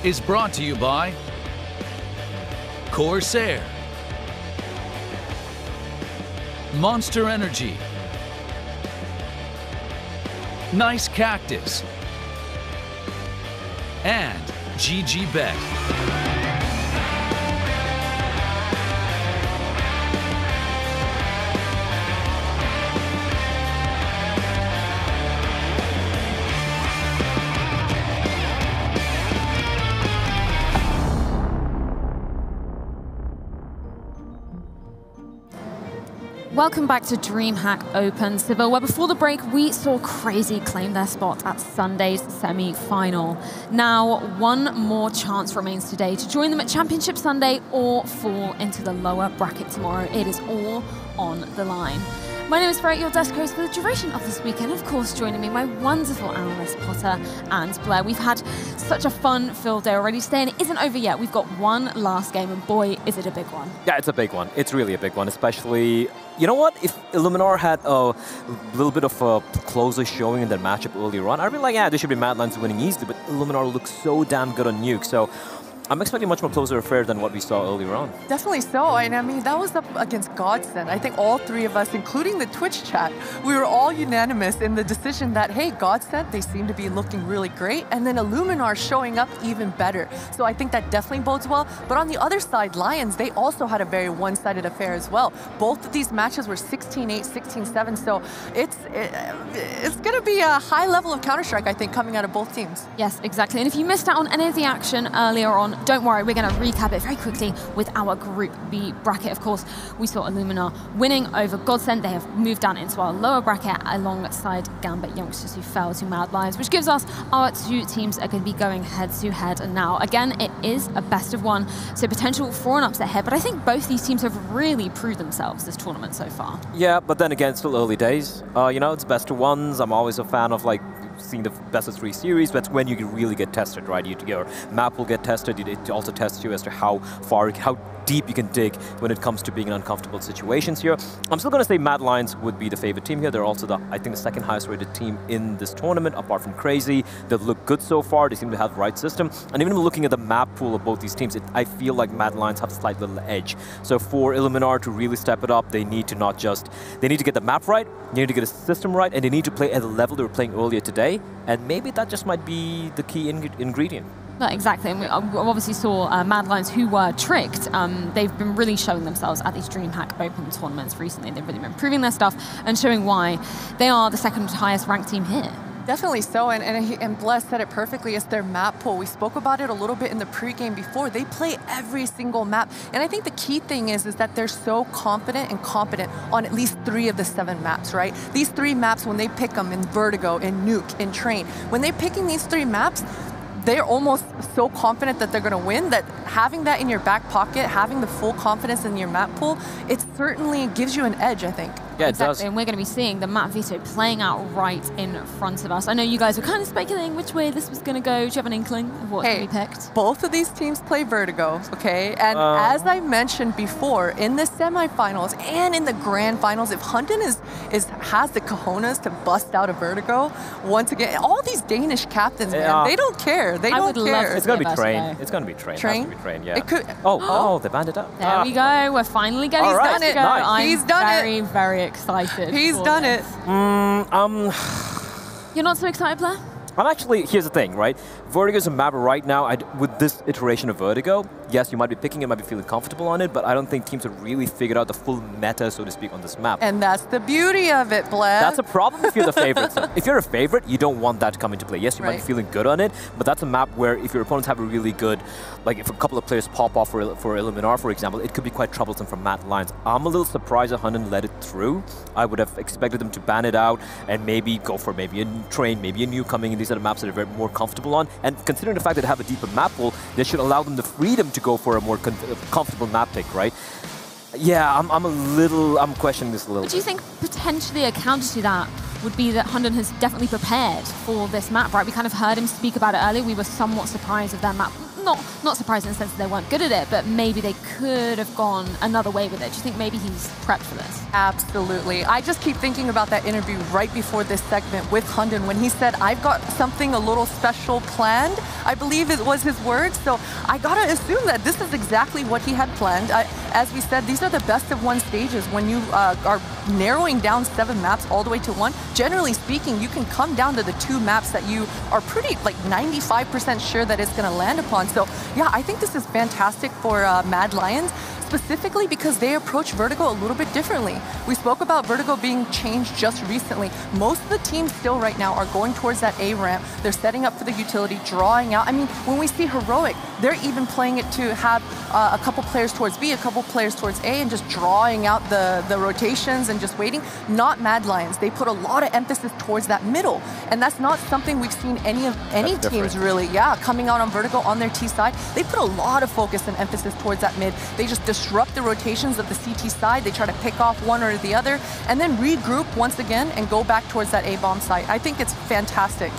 is brought to you by Corsair, Monster Energy, Nice Cactus, and GG Bet. Welcome back to DreamHack Open Seville, where before the break we saw Crazy claim their spot at Sunday's semi-final. Now, one more chance remains today to join them at Championship Sunday or fall into the lower bracket tomorrow. It is all on the line. My name is Brett, your desk host for the duration of this weekend. Of course, joining me, my wonderful analysts, Potter and Blair. We've had such a fun-filled day already today, and it isn't over yet. We've got one last game, and boy, is it a big one. Yeah, it's a big one. It's really a big one, especially... You know what? If Illuminar had a little bit of a closer showing in their matchup earlier on, I'd be like, yeah, they should be Mad Lions winning easily, but Illuminar looks so damn good on Nuke, so I'm expecting a much more closer affair than what we saw earlier on. Definitely so, and I mean, that was up against Godsend. I think all three of us, including the Twitch chat, we were all unanimous in the decision that, hey, Godsend, they seem to be looking really great, and then Illuminar showing up even better. So I think that definitely bodes well. But on the other side, Lions, they also had a very one-sided affair as well. Both of these matches were 16-8, 16-7, so it's going to be a high level of Counter-Strike, I think, coming out of both teams. Yes, exactly. And if you missed out on any of the action earlier on, don't worry, we're going to recap it very quickly with our Group B bracket. Of course, we saw Illuminar winning over Godsend. They have moved down into our lower bracket alongside Gambit Youngsters, who fell to Mad Lions, which gives us our two teams are going to be going head-to-head. And now, again, it is a best of one, so potential for an upset here. But I think both these teams have really proved themselves this tournament so far. Yeah, but then again, still early days. You know, it's best of ones. I'm always a fan of, like, seeing the best of 3 series. That's when you really get tested, right? Your map will get tested. It also tests you as to how deep you can dig when it comes to being in uncomfortable situations here. I'm still going to say Mad Lions would be the favorite team here. They're also, I think, the second highest rated team in this tournament, apart from Crazy. They've looked good so far. They seem to have the right system. And even looking at the map pool of both these teams, I feel like Mad Lions have a slight little edge. So for Illuminar to really step it up, they need to they need to get the map right, they need to get a system right, and they need to play at the level they were playing earlier today. And maybe that just might be the key ingredient. No, exactly, and we obviously saw Mad Lions, who were tricked. They've been really showing themselves at these DreamHack Open tournaments recently. They've really been proving their stuff and showing why they are the second highest ranked team here. Definitely so, and Bless said it perfectly. It's their map pool. We spoke about it a little bit in the pregame before. They play every single map, and I think the key thing is that they're so confident and competent on at least 3 of the 7 maps, right? These 3 maps, when they pick them in Vertigo, in Nuke, in Train, when they're picking these 3 maps, they're almost so confident that they're going to win that having that in your back pocket, having the full confidence in your map pool, it certainly gives you an edge, I think. Yeah, exactly, it does. And we're going to be seeing the map veto playing out right in front of us. I know you guys were kind of speculating which way this was going to go. Do you have an inkling of what we picked? Both of these teams play Vertigo, okay? And as I mentioned before, in the semifinals and in the grand finals, if Hunden has the cojones to bust out a Vertigo, once again, all these Danish captains, man, they don't care. They don't care. It's going to be Train. It's going to be Train. Train? It has to be Train, yeah. It could. Oh, they banned it up. There we go. We're finally getting done it. I'm He's done very, it. very excited. He's done it. You're not so excited, Blair? I'm actually, here's the thing, right? Vertigo is a map right now. With this iteration of Vertigo, yes, you might be picking it, might be feeling comfortable on it, but I don't think teams have really figured out the full meta, so to speak, on this map. And that's the beauty of it, Blair. That's a problem if you're the favorite. If you're a favorite, you don't want that to come into play. Yes, you might be feeling good on it, but that's a map where if your opponents have a really good, like if a couple of players pop off for Illuminar, for example, it could be quite troublesome for Mad Lions. I'm a little surprised that Hunden let it through. I would have expected them to ban it out and maybe go for maybe a Train, maybe a New coming in these other maps that are very more comfortable on. And considering the fact that they have a deeper map pool, they should allow them the freedom to go for a more comfortable map pick, right? Yeah, I'm questioning this a little bit. Do you think potentially a counter to that would be that Hunden has definitely prepared for this map, right? We kind of heard him speak about it earlier. We were somewhat surprised of their map not surprised in the sense that they weren't good at it, but maybe they could have gone another way with it. Do you think maybe he's prepped for this? Absolutely. I just keep thinking about that interview right before this segment with Hunden when he said, I've got something a little special planned. I believe it was his words. So I gotta assume that this is exactly what he had planned. As we said, these are the best of 1 stages. When you are narrowing down 7 maps all the way to 1, generally speaking, you can come down to the 2 maps that you are pretty, like 95% sure that it's gonna land upon. So yeah, I think this is fantastic for Mad Lions, specifically because they approach Vertigo a little bit differently. We spoke about Vertigo being changed just recently. Most of the teams still right now are going towards that A ramp. They're setting up for the utility, drawing out. I mean, when we see Heroic, they're even playing it to have a couple players towards B, a couple players towards A, and just drawing out the rotations and just waiting. Not Mad Lions. They put a lot of emphasis towards that middle, and that's not something we've seen any teams really, coming out on Vertigo on their T side. They put a lot of focus and emphasis towards that mid. They just disrupt the rotations of the CT side. They try to pick off one or the other, and then regroup once again and go back towards that A-bomb site. I think it's fantastic.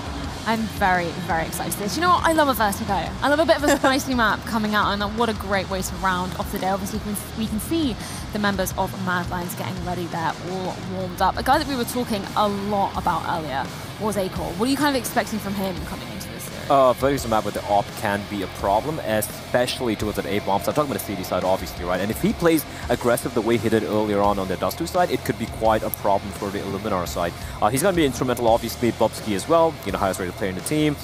I'm very, very excited for this. You know what? I love a Vertigo. I love a bit of a spicy map coming out, and what a great way to round off the day. Obviously, we can see the members of Mad Lions getting ready there, all warmed up. A guy that we were talking a lot about earlier was Acor. What are you kind of expecting from him coming into this series? Vertigo's a map where the op can be a problem, especially towards an A-bomb. So I'm talking about the CD side, obviously, right? And if he plays aggressive the way he did earlier on the Dust2 side, it could be quite a problem for the Illuminar side. He's going to be instrumental, obviously, Bubsky as well, you know, highest rated player in the team.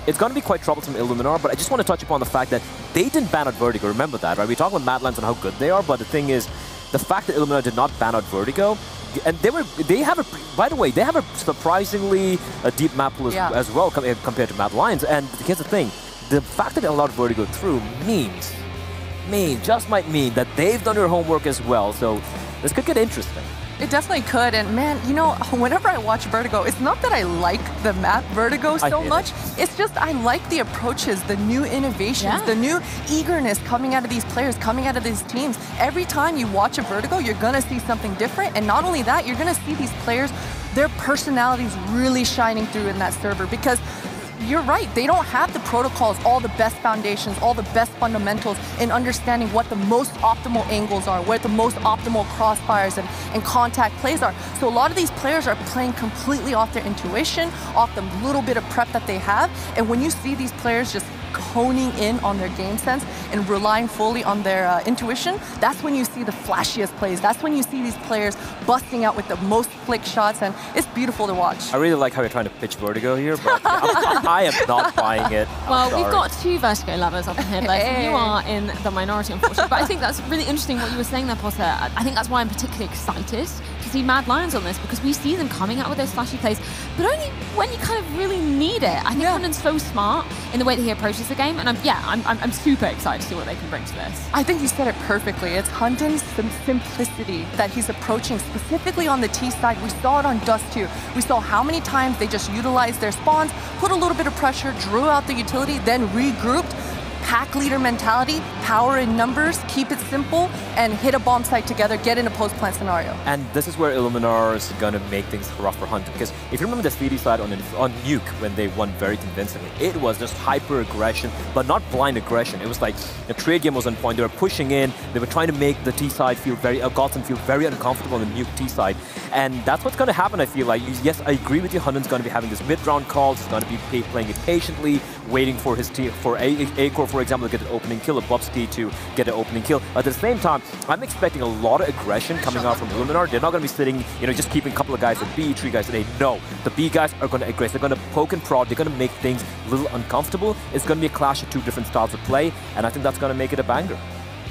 It's going to be quite troublesome Illuminar, but I just want to touch upon the fact that they didn't ban out Vertigo. Remember that, right? We talk about Mad Lions and how good they are, but the thing is, the fact that Illuminar did not ban out Vertigo, and they have a, by the way, they have a surprisingly deep map pool as well compared to Mad Lions. And here's the thing, the fact that they allowed Vertigo through just might mean that they've done their homework as well. So this could get interesting. It definitely could, and man, you know, whenever I watch Vertigo, it's not that I like the map Vertigo so much, it's just I like the approaches, the new innovations, the new eagerness coming out of these players, coming out of these teams. Every time you watch a Vertigo, you're gonna see something different, and not only that, you're gonna see these players, their personalities really shining through in that server, because you're right, they don't have the protocols, all the best foundations, all the best fundamentals in understanding what the most optimal angles are, where the most optimal crossfires and contact plays are. So a lot of these players are playing completely off their intuition, off the little bit of prep that they have. And when you see these players just honing in on their game sense and relying fully on their intuition, that's when you see the flashiest plays. That's when you see these players busting out with the most flick shots, and it's beautiful to watch. I really like how you're trying to pitch Vertigo here, but I am not buying it. Well, we've got 2 Vertigo lovers up in here, but you are in the minority, unfortunately. But I think that's really interesting what you were saying there, Potter. I think that's why I'm particularly excited to see Mad Lions on this, because we see them coming out with those flashy plays, but only when you kind of really need it. I think Hunden's so smart in the way that he approaches the game, and I'm super excited to see what they can bring to this. I think you said it perfectly. It's Hunden's simplicity that he's approaching, specifically on the T side. We saw it on Dust2. We saw how many times they just utilized their spawns, put a little bit of pressure, drew out the utility, then regrouped. Pack leader mentality, power in numbers, keep it simple, and hit a bomb site together, get in a post-plant scenario. And this is where Illuminar is going to make things rough for Hunden. Because if you remember the CD side on Nuke, when they won very convincingly, it was just hyper-aggression, but not blind aggression. It was like the trade game was on point. They were pushing in. They were trying to make the T side feel Gotham feel very uncomfortable on the Nuke T side. And that's what's going to happen, I feel like. Yes, I agree with you. Hunden's going to be having this mid-round calls. He's going to be playing it patiently, waiting for his team, for Acor, for example, to get an opening kill, or Bubsky to get an opening kill. At the same time, I'm expecting a lot of aggression coming out from Illuminar. They're not going to be sitting, you know, just keeping a couple of guys at B, 3 guys at A. No, the B guys are going to aggress. They're going to poke and prod. They're going to make things a little uncomfortable. It's going to be a clash of 2 different styles of play, and I think that's going to make it a banger.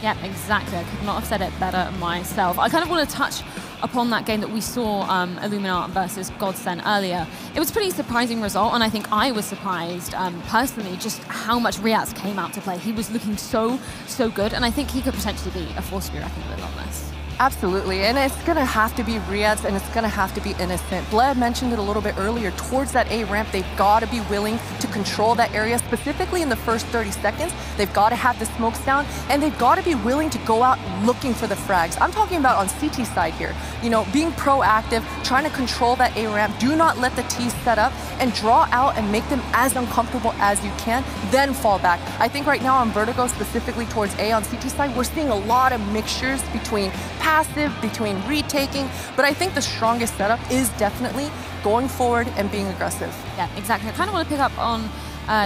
Yeah, exactly. I could not have said it better myself. I kind of want to touch upon that game that we saw Illuminar versus Godsend earlier. It was a pretty surprising result, and I think I was surprised personally just how much Riaz came out to play. He was looking so good, and I think he could potentially be a force to be reckoned with on this. Absolutely, and it's going to have to be Riaz, and it's going to have to be innocent. Bled mentioned it a little bit earlier. Towards that A ramp, they've got to be willing to control that area, specifically in the first 30 seconds. They've got to have the smokes down, and they've got to be willing to go out looking for the frags. I'm talking about on CT side here. You know, being proactive, trying to control that A ramp. Do not let the T set up and draw out and make them as uncomfortable as you can, then fall back. I think right now on Vertigo, specifically towards A on CT side, we're seeing a lot of mixtures between passive, between retaking, but I think the strongest setup is definitely going forward and being aggressive. Yeah, exactly. I kind of want to pick up on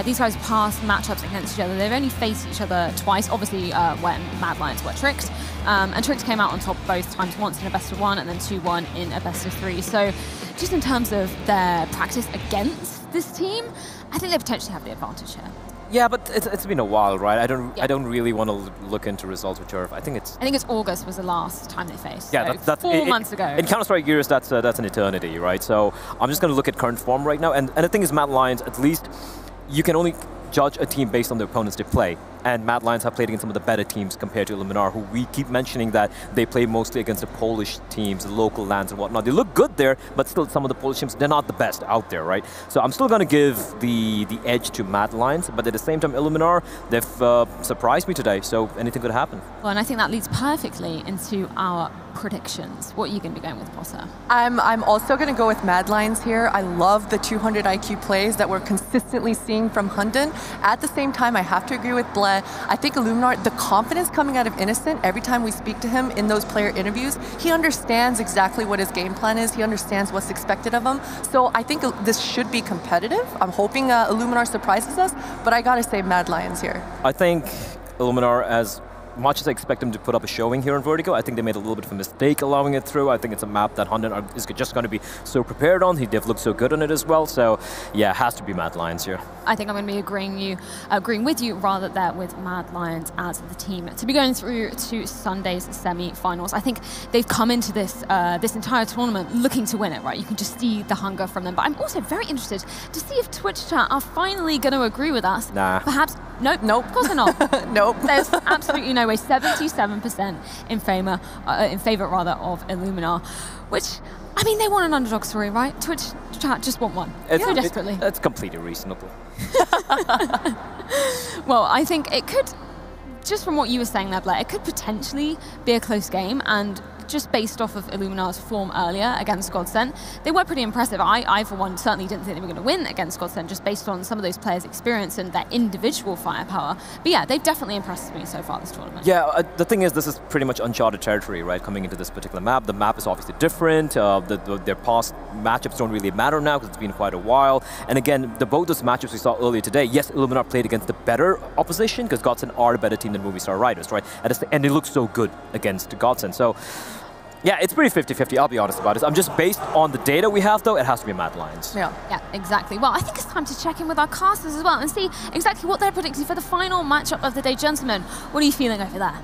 these guys' past matchups against each other. They've only faced each other twice, obviously when Mad Lions were Tricked. And Tricked came out on top both times, once in a best of 1 and then 2-1 in a best of 3. So just in terms of their practice against this team, I think they potentially have the advantage here. Yeah, but it's been a while, right? I don't really want to look into results which are. I think it's August was the last time they faced. Yeah, so that's 4 months ago. In Counter-Strike years, that's an eternity, right? So I'm just going to look at current form right now, and the thing is, Mad Lions, at least you can only judge a team based on the opponents they play. And Mad Lions have played against some of the better teams compared to Illuminar, who we keep mentioning that they play mostly against the Polish teams, the local lands and whatnot. They look good there, but still some of the Polish teams, they're not the best out there, right? So I'm still going to give the edge to Mad Lions, but at the same time, Illuminar, they've surprised me today, so anything could happen. Well, and I think that leads perfectly into our predictions. What are you going to be going with, Potter? I'm also going to go with Mad Lions here. I love the 200 IQ plays that we're consistently seeing from Hunden. At the same time, I have to agree with Ble. I think Illuminar, the confidence coming out of Innocent, every time we speak to him in those player interviews, he understands exactly what his game plan is. He understands what's expected of him. So I think this should be competitive. I'm hoping Illuminar surprises us, but I got to say Mad Lions here. I think Illuminar, as much as I expect them to put up a showing here in Vertigo, I think they made a little bit of a mistake allowing it through. I think it's a map that Hunden is just going to be so prepared on. They've looked so good on it as well. So yeah, it has to be Mad Lions here. I think I'm going to be agreeing with you rather there with Mad Lions as the team to be going through to Sunday's semi-finals. I think they've come into this this entire tournament looking to win it, right? You can just see the hunger from them. But I'm also very interested to see if Twitch chat are finally going to agree with us. Nah. Perhaps. Nope. Of course they're not. Nope. There's absolutely no way. 77% in favor of Illuminar, which, I mean, they want an underdog story, right? Twitch chat just want one. So desperately. That's completely reasonable. Well, I think it could, just from what you were saying there, Blair, it could potentially be a close game, and just based off of Illuminar's form earlier against Godsent, they were pretty impressive. I, for one, certainly didn't think they were going to win against Godsent, just based on some of those players' experience and their individual firepower. But yeah, they've definitely impressed me so far this tournament. Yeah, the thing is, this is pretty much uncharted territory, right, coming into this particular map. The map is obviously different. Their past matchups don't really matter now because it's been quite a while. And again, both those matchups we saw earlier today, yes, Illuminar played against the better opposition because Godsent are a better team than Movistar Riders, right? And they look so good against Godsent. So yeah, it's pretty 50-50, I'll be honest about it. I'm just based on the data we have, though, it has to be Mad Lions. Yeah, exactly. Well, I think it's time to check in with our casters as well and see exactly what they're predicting for the final matchup of the day. Gentlemen, what are you feeling over there?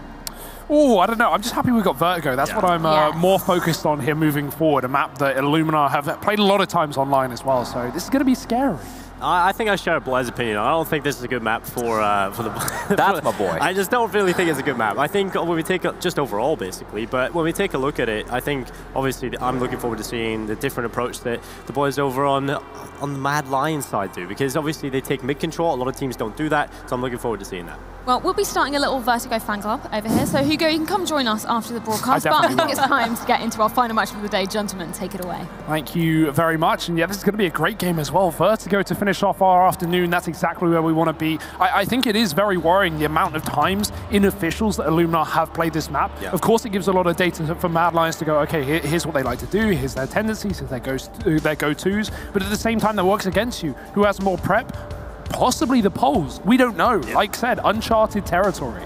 Oh, I don't know. I'm just happy we've got Vertigo. That's what I'm more focused on here moving forward. A map that Illuminar have played a lot of times online as well, so this is going to be scary. I think I share Blair's opinion. I don't think this is a good map for the... That's my boy. I just don't really think it's a good map. I think when we take just overall, basically, but when we take a look at it, I think, obviously, I'm looking forward to seeing the different approach that the boys over on the Mad Lions side do, because obviously they take mid-control. A lot of teams don't do that, so I'm looking forward to seeing that. Well, we'll be starting a little Vertigo fan club over here, so Hugo, you can come join us after the broadcast, but I think it's time to get into our final match of the day. Gentlemen, take it away. Thank you very much, and yeah, this is going to be a great game as well. Vertigo to finish off our afternoon, that's exactly where we want to be. I think it is very worrying the amount of times in officials that Illuminar have played this map. Yeah. Of course, it gives a lot of data for Mad Lions to go, okay, here's what they like to do, here's their tendencies, here's their go-tos, but at the same time, that works against you. Who has more prep? Possibly the Poles. We don't know. Yeah. Like I said, uncharted territory.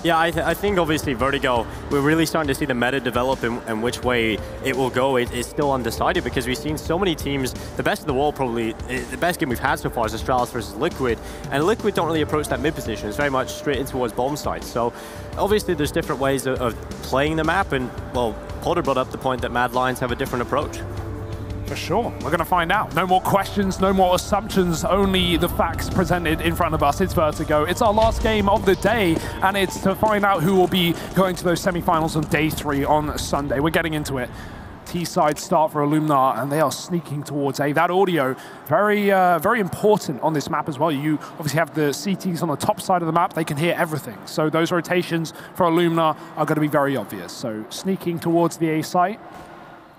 Yeah, I think obviously Vertigo, we're really starting to see the meta develop and which way it will go. It's still undecided because we've seen so many teams, the best of the world probably, the best game we've had so far is Astralis versus Liquid, and Liquid don't really approach that mid position. It's very much straight in towards bomb sites. So obviously there's different ways of playing the map, and well, Potter brought up the point that Mad Lions have a different approach. For sure. We're going to find out. No more questions, no more assumptions, only the facts presented in front of us. It's Vertigo. It's our last game of the day, and it's to find out who will be going to those semi-finals on day 3 on Sunday. We're getting into it. T-side start for Illuminar, and they are sneaking towards A. That audio, very important on this map as well. You obviously have the CTs on the top side of the map. They can hear everything. So those rotations for Illuminar are going to be very obvious. So sneaking towards the A site.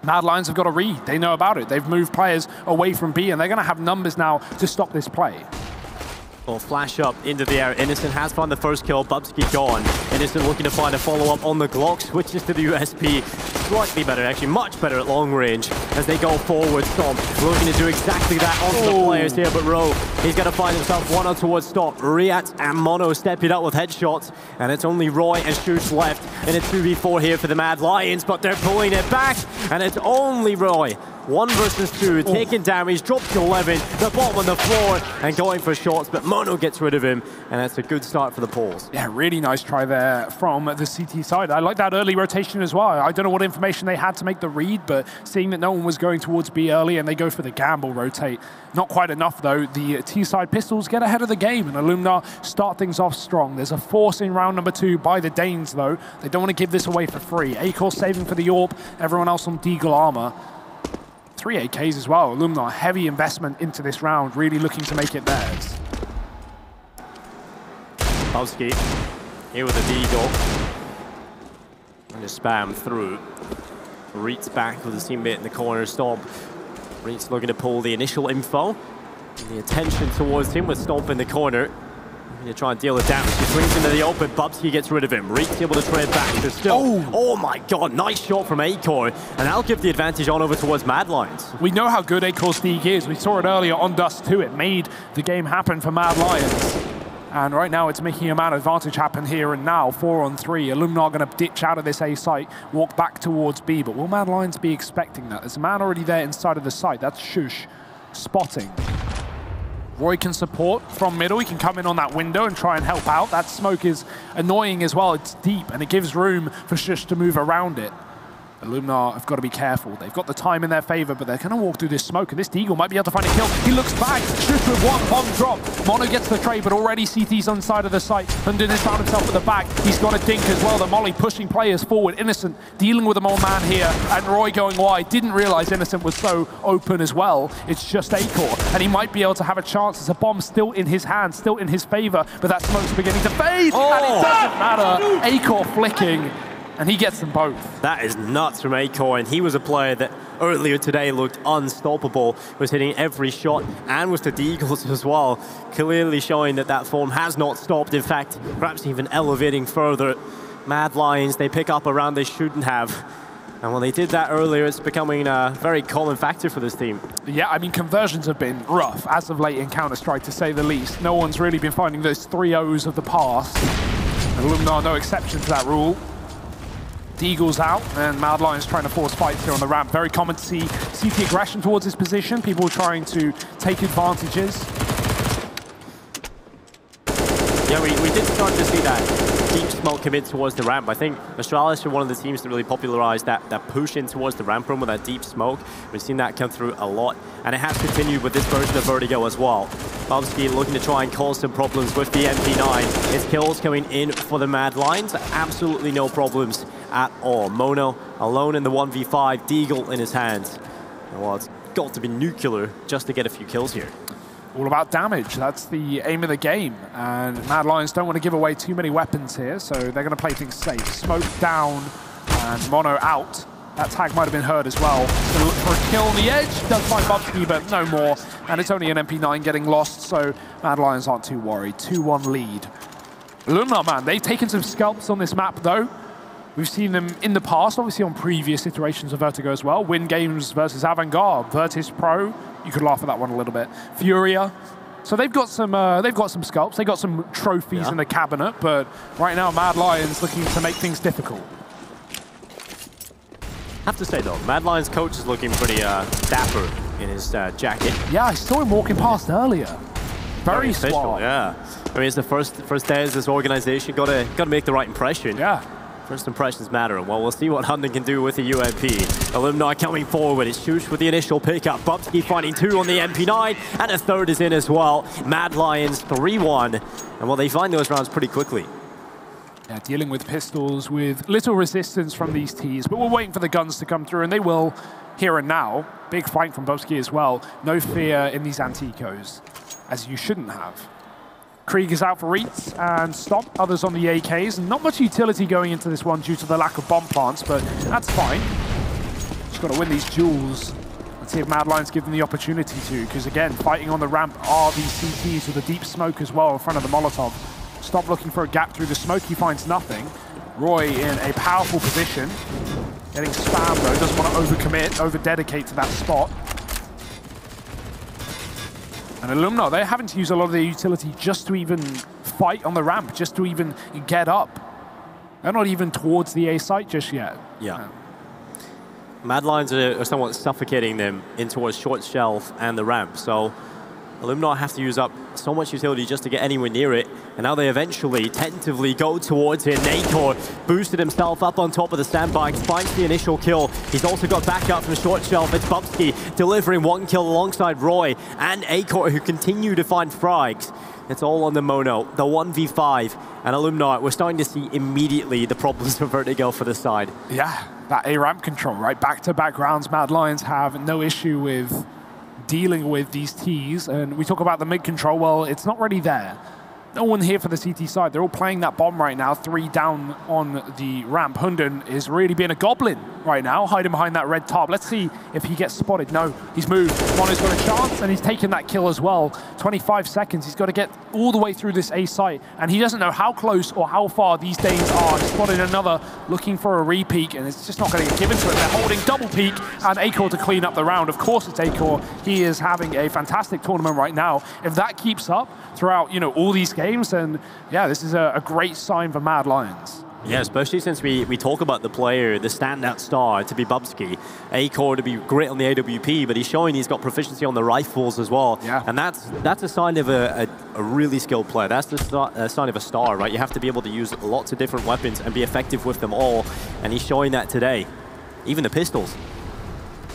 Mad Lions have got a read. They know about it. They've moved players away from B, and they're going to have numbers now to stop this play. Well, flash up into the air. Innocent has found the first kill. Bubsky gone. Innocent looking to find a follow-up on the Glock. Switches to the USP. Slightly better, actually much better at long range as they go forward. Stomp looking to do exactly that onto the players here, but Ro, he's got to find himself one on towards Stomp. Riat and Mono stepping up with headshots, and it's only Roy and Shoosh left in a 2v4 here for the Mad Lions, but they're pulling it back, and it's only Roy. 1 versus 2, taking damage, dropped to 11, the bottom on the floor, and going for shots, but Mono gets rid of him, and that's a good start for the Poles. Yeah, really nice try there from the CT side. I like that early rotation as well. I don't know what information they had to make the read, but seeing that no one was going towards B early and they go for the gamble rotate, not quite enough though. The T-side pistols get ahead of the game, and Illuminar start things off strong. There's a force in round number 2 by the Danes though. They don't want to give this away for free. Acor saving for the AWP, everyone else on Deagle armor. 3 AKs as well. Illuminar, heavy investment into this round, really looking to make it theirs. Bubsky here with the Deagle. And just spam through. Reit's back with his teammate in the corner. Stomp. Reit's looking to pull the initial info. And the attention towards him with Stomp in the corner. To try and deal with damage. He swings into the open. Bubsky gets rid of him. Reit's able to trade back. There's still. Oh my god, nice shot from Acor. And that'll give the advantage on over towards Mad Lions. We know how good Acor's sneak is. We saw it earlier on Dust 2. It made the game happen for Mad Lions. And right now it's making a man advantage happen here and now. 4 on 3. Illuminar going to ditch out of this A site, walk back towards B. But will Mad Lions be expecting that? There's a man already there inside of the site. That's Shoosh spotting. Roy can support from middle. He can come in on that window and try and help out. That smoke is annoying as well. It's deep, and it gives room for Shush to move around it. Illuminar have got to be careful. They've got the time in their favor, but they're going to walk through this smoke, and this Deagle might be able to find a kill. He looks back. Shush with 1 bomb drop. Mono gets the trade, but already CT's on the side of the site. London has found himself at the back. He's got a dink as well. The Molly pushing players forward. Innocent dealing with a more man here, and Roy going wide. Didn't realize Innocent was so open as well. It's just Acor, and he might be able to have a chance. There's a bomb still in his hand, still in his favor, but that smoke's beginning to fade, and it doesn't matter. Acor flicking. And he gets them both. That is nuts from Acor, and he was a player that earlier today looked unstoppable, was hitting every shot, and was the Deagles as well, clearly showing that that form has not stopped. In fact, perhaps even elevating further. Mad Lions, they pick up a round they shouldn't have. And when they did that earlier, it's becoming a very common factor for this team. Yeah, I mean, conversions have been rough, as of late in Counter-Strike, to say the least. No one's really been finding those 3-0s of the past. And Illuminar, no exception to that rule. Deagle's out, and Mad Lions trying to force fights here on the ramp. Very common to see CT aggression towards his position, people trying to take advantages. Yeah, we did start to see that deep smoke commit towards the ramp. I think Astralis are one of the teams that really popularized that push in towards the ramp room with that deep smoke. We've seen that come through a lot, and it has continued with this version of Vertigo as well. Bubsky looking to try and cause some problems with the MP9. His kills coming in for the Mad Lions. Absolutely no problems at all. Mono alone in the 1v5, Deagle in his hands. Well, it's got to be nuclear just to get a few kills here. All about damage. That's the aim of the game. And Mad Lions don't want to give away too many weapons here, so they're going to play things safe. Smoke down and Mono out. That tag might have been heard as well. Going to look for a kill on the edge. Does find Bubsky, but no more. And it's only an MP9 getting lost, so Mad Lions aren't too worried. 2-1 lead. Illuminar, man, they've taken some scalps on this map, though. We've seen them in the past, obviously on previous iterations of Vertigo as well. Win games versus Avantgarde, Virtus Pro. You could laugh at that one a little bit. Furia. So they've got some scalps. They've got some trophies in the cabinet, but right now Mad Lions looking to make things difficult. Have to say though, Mad Lions coach is looking pretty dapper in his jacket. Yeah, I saw him walking past earlier. Very suave. Yeah. I mean, it's the first day as this organization. Gotta make the right impression. Yeah. First impressions matter, and well, we'll see what Hunden can do with the UMP. Illuminar coming forward. It's Shoosh with the initial pickup. Bubsky finding 2 on the MP9, and a 3rd is in as well. Mad Lions 3-1, and well, they find those rounds pretty quickly. Yeah, dealing with pistols with little resistance from these Ts, but we're waiting for the guns to come through, and they will here and now. Big flank from Bubsky as well. No fear in these anti-ecos, as you shouldn't have. Krieg is out for Reitz and Stomp, others on the AKs. Not much utility going into this one due to the lack of bomb plants, but that's fine. Just got to win these duels. Let's see if Mad Lions give them the opportunity to, because again, fighting on the ramp are these CTs with a deep smoke as well in front of the Molotov. Stomp looking for a gap through the smoke, he finds nothing. Roy in a powerful position. Getting spammed though, doesn't want to overcommit, over-dedicate to that spot. And Illuminar, they're having to use a lot of their utility just to even fight on the ramp, just to even get up. They're not even towards the A site just yet. Yeah. Mad Lions are somewhat suffocating them in towards short shelf and the ramp, so Illuminar have to use up so much utility just to get anywhere near it, and now they eventually, tentatively go towards it. Nacor boosted himself up on top of the sandbags, finds the initial kill. He's also got backup from short shelf. It's Bubsky delivering one kill alongside Roy and Acor, who continue to find frags. It's all on the Mono, the 1v5, and Illuminar, we're starting to see immediately the problems for Vertigo for this side. Yeah, that A-ramp control, right? Back-to-back rounds, Mad Lions have no issue with dealing with these Ts, and we talk about the mid control, well, it's not really there. No one here for the CT side. They're all playing that bomb right now, 3 down on the ramp. Hunden is really being a goblin right now, hiding behind that red top. Let's see if he gets spotted. No, he's moved. Mono's got a chance, and he's taken that kill as well. 25 seconds. He's got to get all the way through this A site, and he doesn't know how close or how far these Danes are. He's spotted another, looking for a re-peek, and it's just not going to get given to him. They're holding double peek, and Acor to clean up the round. Of course it's Acor. He is having a fantastic tournament right now. If that keeps up throughout, all these games, then yeah, this is a great sign for Mad Lions. Yeah, especially since we talk about the player, the standout star to be Bubsky, Acor to be great on the AWP, but he's showing he's got proficiency on the rifles as well. Yeah. And that's a sign of a really skilled player. That's the sign of a star, right? You have to be able to use lots of different weapons and be effective with them all, and he's showing that today. Even the pistols.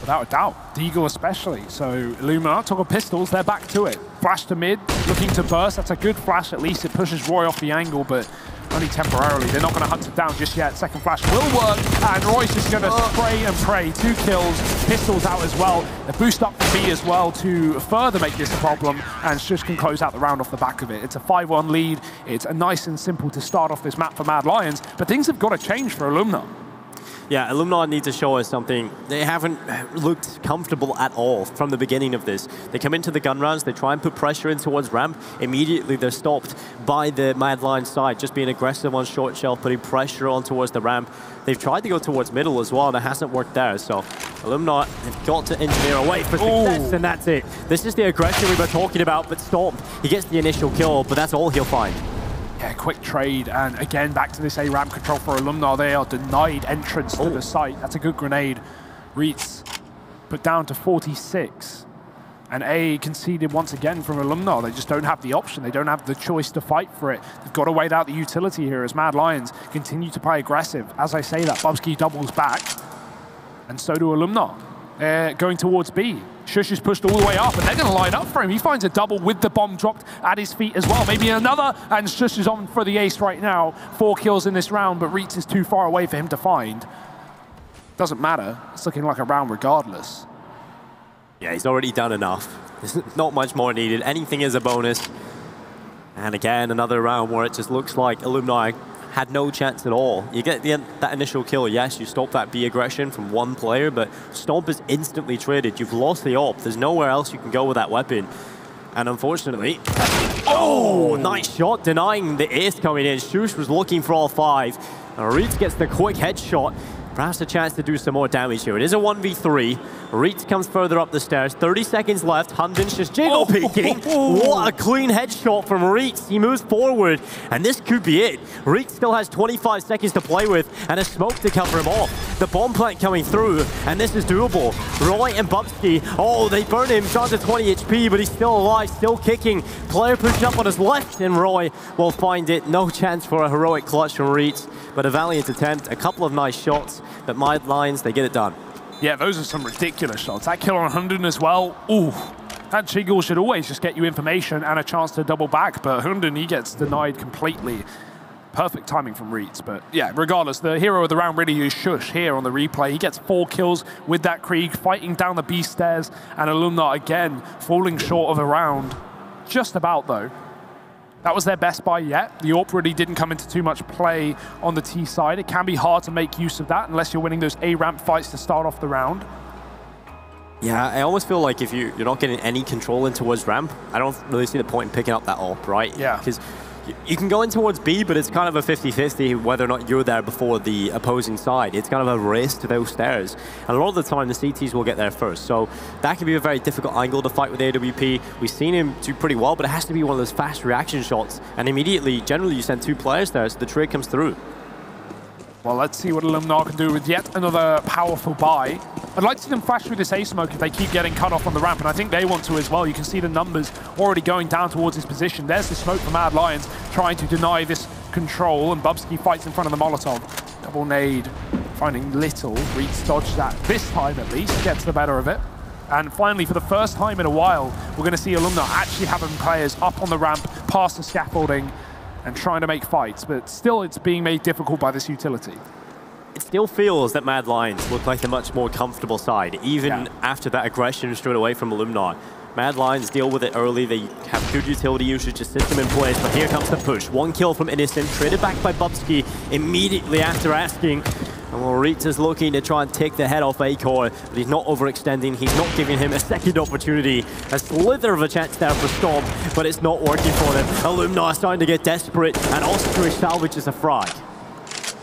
Without a doubt, Deagle especially. So Illuminar took a pistols, they're back to it. Flash to mid, looking to burst. That's a good flash, at least it pushes Roy off the angle, but only temporarily. They're not going to hunt it down just yet. Second flash will work, and Roy's just going to spray and pray. 2 kills, pistols out as well. The boost up for B as well to further make this a problem, and Shush can close out the round off the back of it. It's a 5-1 lead. It's a nice and simple to start off this map for Mad Lions, but things have got to change for Illuminar. Yeah, Illuminar need to show us something. They haven't looked comfortable at all from the beginning of this. They come into the gun rounds, they try and put pressure in towards ramp. Immediately they're stopped by the Mad Lions side, just being aggressive on short shelf, putting pressure on towards the ramp. They've tried to go towards middle as well, and it hasn't worked there. So Illuminar have got to engineer a way for success, and that's it. This is the aggression we were talking about, but Stomp, he gets the initial kill, but that's all he'll find. Yeah, quick trade, and again, back to this A-ramp control for Illuminar. They are denied entrance to the site. That's a good grenade. Reitz put down to 46. And A conceded once again from Illuminar. They just don't have the option. They don't have the choice to fight for it. They've got to wait out the utility here as Mad Lions continue to play aggressive. As I say that, Bubsky doubles back, and so do Illuminar. They're going towards B. Shush is pushed all the way up, and they're going to line up for him. He finds a double with the bomb dropped at his feet as well. Maybe another, and Shush is on for the ace right now. 4 kills in this round, but Reitz is too far away for him to find. Doesn't matter. It's looking like a round regardless. Yeah, he's already done enough. There's not much more needed. Anything is a bonus. And again, another round where it just looks like Illuminar had no chance at all. You get that initial kill, yes, you stop that B aggression from one player, but Stomp is instantly traded. You've lost the op. There's nowhere else you can go with that weapon. And unfortunately, oh, nice shot, denying the ace coming in. Shush was looking for all 5. And Reitz gets the quick headshot. Perhaps a chance to do some more damage here. It is a 1v3. Reitz comes further up the stairs. 30 seconds left. Hunden's just jiggle peeking. What a clean headshot from Reitz. He moves forward, and this could be it. Reitz still has 25 seconds to play with and a smoke to cover him off. The bomb plant coming through, and this is doable. Roy and Bubsky, oh, they burn him down to 20 HP, but he's still alive, still kicking. Player pushed up on his left, and Roy will find it. No chance for a heroic clutch from Reitz, but a valiant attempt. A couple of nice shots, but Mad Lions, they get it done. Yeah, those are some ridiculous shots. That kill on Hunden as well. Ooh, that jiggle should always just get you information and a chance to double back, but Hunden, he gets denied completely. perfect timing from Reeds. But yeah, regardless, the hero of the round really is Shush here on the replay. He gets 4 kills with that Krieg, fighting down the B stairs, and Illuminar again falling short of a round. Just about, though. That was their best buy yet. The AWP really didn't come into too much play on the T side. It can be hard to make use of that unless you're winning those A-ramp fights to start off the round. Yeah, I almost feel like if you're not getting any control in towards ramp, I don't really see the point in picking up that AWP, right? Yeah. Because you can go in towards B, but it's kind of a 50-50 whether or not you're there before the opposing side. It's kind of a race to those stairs. And a lot of the time, the CTs will get there first. So that can be a very difficult angle to fight with AWP. We've seen him do pretty well, but it has to be one of those fast reaction shots. And immediately, generally, you send 2 players there, so the trade comes through. Well, let's see what Illuminar can do with yet another powerful buy. I'd like to see them flash through this A-smoke if they keep getting cut off on the ramp, and I think they want to as well. You can see the numbers already going down towards his position. There's the smoke from Mad Lions trying to deny this control, and Bubsky fights in front of the Molotov. Double nade, finding little. Reeds dodged that this time at least, gets the better of it. And finally, for the first time in a while, we're going to see Illuminar actually having players up on the ramp, past the scaffolding, and trying to make fights, but still it's being made difficult by this utility. It still feels that Mad Lions look like a much more comfortable side, even after that aggression straight away from Illuminar. Mad Lions deal with it early, they have good utility usage, a system in place, but here comes the push. 1 kill from Innocent, traded back by Bubsky immediately after asking. And well, Reeds is looking to try and take the head off Acor, but he's not overextending, he's not giving him a second opportunity. A slither of a chance there for Stomp, but it's not working for them. Illuminar starting to get desperate, and Ostrich salvages a frag.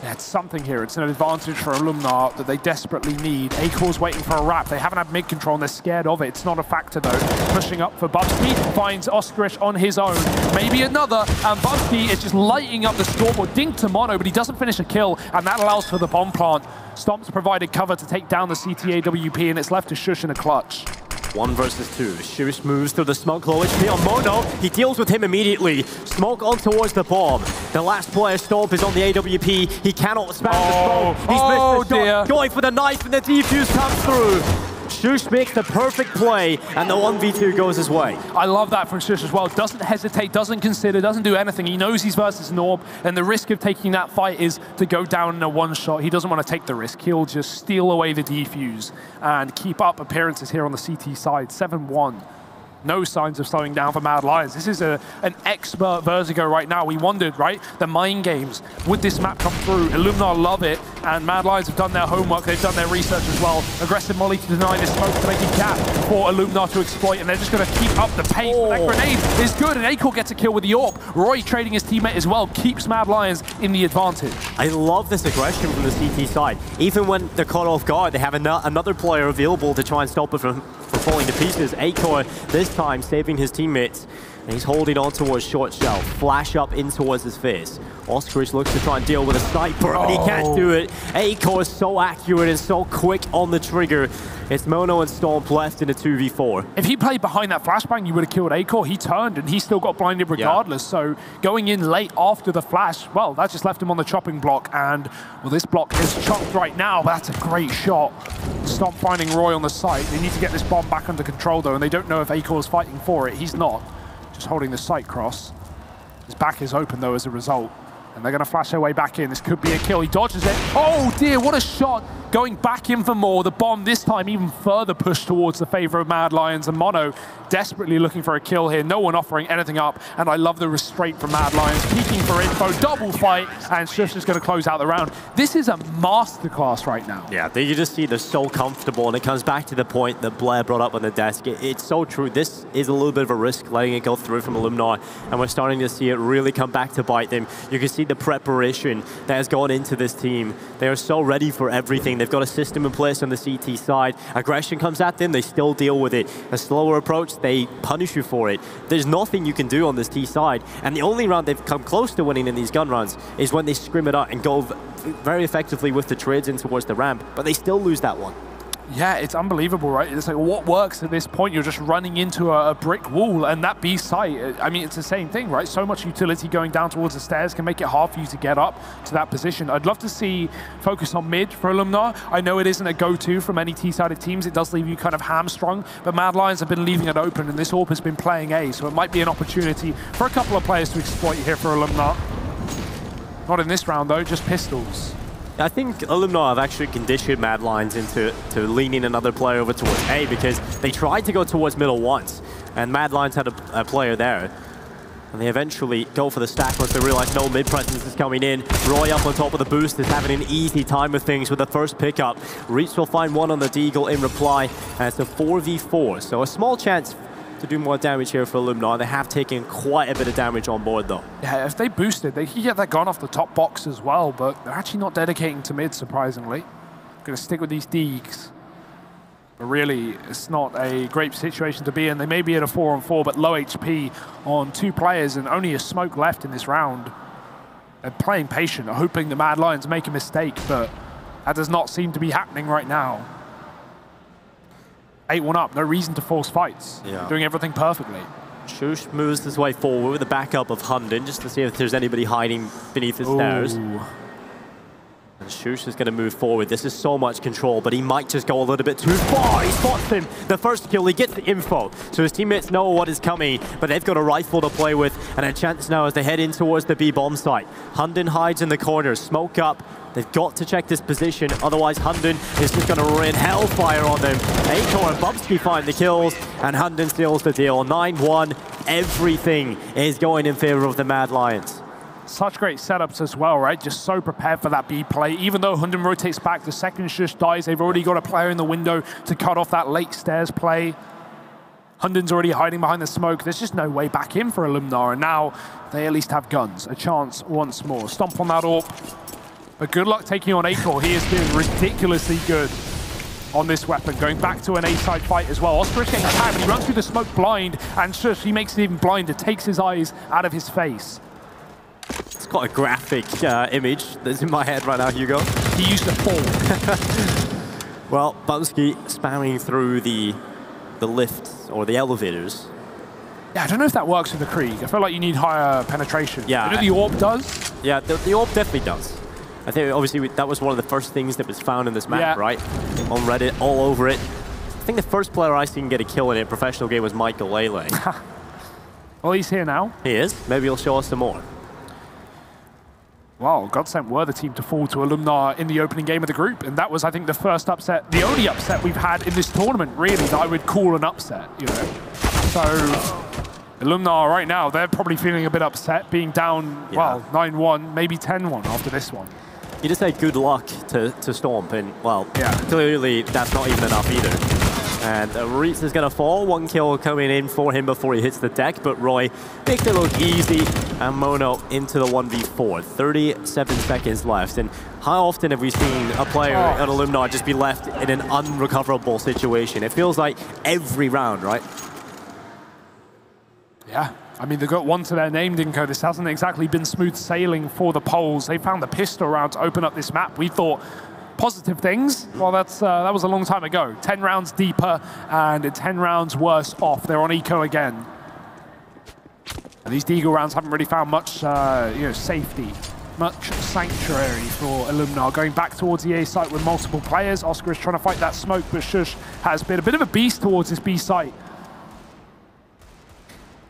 Yeah, it's something here. It's an advantage for Illuminar that they desperately need. Acor's waiting for a wrap. They haven't had mid control and they're scared of it. It's not a factor though. Pushing up for Bubsky, finds Ostrich on his own. Maybe another, and Bubsky is just lighting up the scoreboard. Dink to Mono, but he doesn't finish a kill, and that allows for the bomb plant. Stomp's provided cover to take down the CTAWP, and it's left to Shush in a clutch. 1 versus 2. Shush moves through the smoke, low HP on Mono. He deals with him immediately. Smoke on towards the bomb. The last player, Stomp, is on the AWP. He cannot spam the smoke. He's missed the shot. Going for the knife, and the defuse comes through. Shush makes the perfect play, and the 1v2 goes his way. I love that from Shush as well. Doesn't hesitate, doesn't consider, doesn't do anything. He knows he's versus an AWP, and the risk of taking that fight is to go down in a one-shot. He doesn't want to take the risk. He'll just steal away the defuse and keep up appearances here on the CT side. 7-1. No signs of slowing down for Mad Lions. This is an expert Vertigo right now. We wondered, right? The mind games. Would this map come through? Illuminar love it, and Mad Lions have done their homework. They've done their research as well. Aggressive molly to deny this smoke to make it gap for Illuminar to exploit, and they're just going to keep up the pace. That grenade is good, and Acor gets a kill with the AWP. Roy trading his teammate as well keeps Mad Lions in the advantage. I love this aggression from the CT side. Even when they're caught off guard, they have another player available to try and stop it from falling to pieces. Acor, this time, saving his teammates. And he's holding on towards Short Shell. Flash up in towards his face. Ostrich looks to try and deal with a sniper, but he can't do it. Acor is so accurate and so quick on the trigger. It's Mono and Stomp left in a 2v4. If he played behind that flashbang, you would have killed Acor. He turned, and he still got blinded regardless. So going in late after the flash, well, that just left him on the chopping block. And, well, this block is chopped right now, but that's a great shot. Stomp finding Roy on the site. They need to get this bomb back under control, though, and they don't know if Acor's fighting for it. He's not. Just holding the sight cross. His back is open, though, as a result. And they're going to flash their way back in. This could be a kill. He dodges it. Oh, dear, what a shot. Going back in for more. The bomb this time even further pushed towards the favor of Mad Lions, and Mono desperately looking for a kill here. No one offering anything up, and I love the restraint from Mad Lions. Peeking for info, double fight, and Shush is going to close out the round. This is a masterclass right now. Yeah, you just see they're so comfortable, and it comes back to the point that Blair brought up on the desk. It's so true. This is a little bit of a risk letting it go through from Illuminar, and we're starting to see it really come back to bite them. You can see the preparation that has gone into this team. They are so ready for everything. They've got a system in place on the CT side. Aggression comes at them, they still deal with it. A slower approach, they punish you for it. There's nothing you can do on this T side, and the only round they've come close to winning in these gun runs is when they scrim it out and go very effectively with the trades in towards the ramp, but they still lose that one. Yeah, it's unbelievable, right? It's like, what works at this point? You're just running into a brick wall, and that B site, I mean, it's the same thing, right? So much utility going down towards the stairs can make it hard for you to get up to that position. I'd love to see focus on mid for Illuminar. I know it isn't a go-to from any T-sided teams. It does leave you kind of hamstrung, but Mad Lions have been leaving it open, and this AWP has been playing A, so it might be an opportunity for a couple of players to exploit here for Illuminar. Not in this round, though, just pistols. I think Illuminar have actually conditioned Mad Lions into leaning another player over towards A because they tried to go towards middle once, and Mad Lions had a player there. And they eventually go for the stack once they realize no mid-presence is coming in. Roy up on top of the boost is having an easy time of things with the first pickup. Reach will find one on the Deagle in reply, and it's a 4v4. So a small chance to do more damage here for Illuminar. They have taken quite a bit of damage on board, though. Yeah, if they boosted, they could get that gun off the top box as well, but they're actually not dedicating to mid, surprisingly. Going to stick with these Deags. But really, it's not a great situation to be in. They may be at a 4-on-4, but low HP on 2 players and only a smoke left in this round. They're playing patient, hoping the Mad Lions make a mistake, but that does not seem to be happening right now. 8-1 up, no reason to force fights. Yeah. Doing everything perfectly. Shush moves his way forward with the backup of Hunden just to see if there's anybody hiding beneath the stairs. And Shush is going to move forward. This is so much control, but he might just go a little bit too far. He spots him. The first kill, he gets the info. So his teammates know what is coming, but they've got a rifle to play with and a chance now as they head in towards the B bomb site. Hunden hides in the corner, smoke up. They've got to check this position, otherwise Hunden is just going to rain hellfire on them. Akor and Bubsky find the kills, and Hunden seals the deal. 9-1, everything is going in favor of the Mad Lions. Such great setups as well, right? Just so prepared for that B play. Even though Hunden rotates back, the second Shush dies, they've already got a player in the window to cut off that late stairs play. Hunden's already hiding behind the smoke. There's just no way back in for Illuminar, and now they at least have guns. A chance once more. Stomp on that AWP. But good luck taking on Akor. He has been ridiculously good on this weapon. Going back to an A-side fight as well. Oscar is getting attacked, but he runs through the smoke blind, and Shush, he makes it even blinder, takes his eyes out of his face. It's quite a graphic image that's in my head right now, Hugo. He used to fall. Well, Bubsky spamming through the lifts or the elevators. Yeah, I don't know if that works with the Krieg. I feel like you need higher penetration. Yeah. You know the AWP does? Yeah, the AWP definitely does. I think obviously that was one of the first things that was found in this map, right? On Reddit, all over it. I think the first player I seen get a kill in a professional game was Michael Lele. Well, he's here now. He is. Maybe he'll show us some more. Well, Godsent were the team to fall to Illuminar in the opening game of the group, and that was, I think, the first upset, the only upset we've had in this tournament, really, that I would call an upset, you know. So, Illuminar right now, they're probably feeling a bit upset, being down, well, 9-1, maybe 10-1 after this one. You just say good luck to Stomp, and, well, clearly that's not even enough either. And Reitz is going to fall. 1 kill coming in for him before he hits the deck, but Roy makes it look easy, and Mono into the 1v4. 37 seconds left, and how often have we seen a player at Illuminar just be left in an unrecoverable situation? It feels like every round, right? Yeah. I mean, they've got one to their name, Dinko. This hasn't exactly been smooth sailing for the Poles. They found the pistol round to open up this map. We thought positive things. Well, that was a long time ago. 10 rounds deeper and 10 rounds worse off. They're on eco again. And these Deagle rounds haven't really found much, safety, much sanctuary for Illuminar. Going back towards the A site with multiple players. Oscar is trying to fight that smoke, but Shush has been a bit of a beast towards this B site.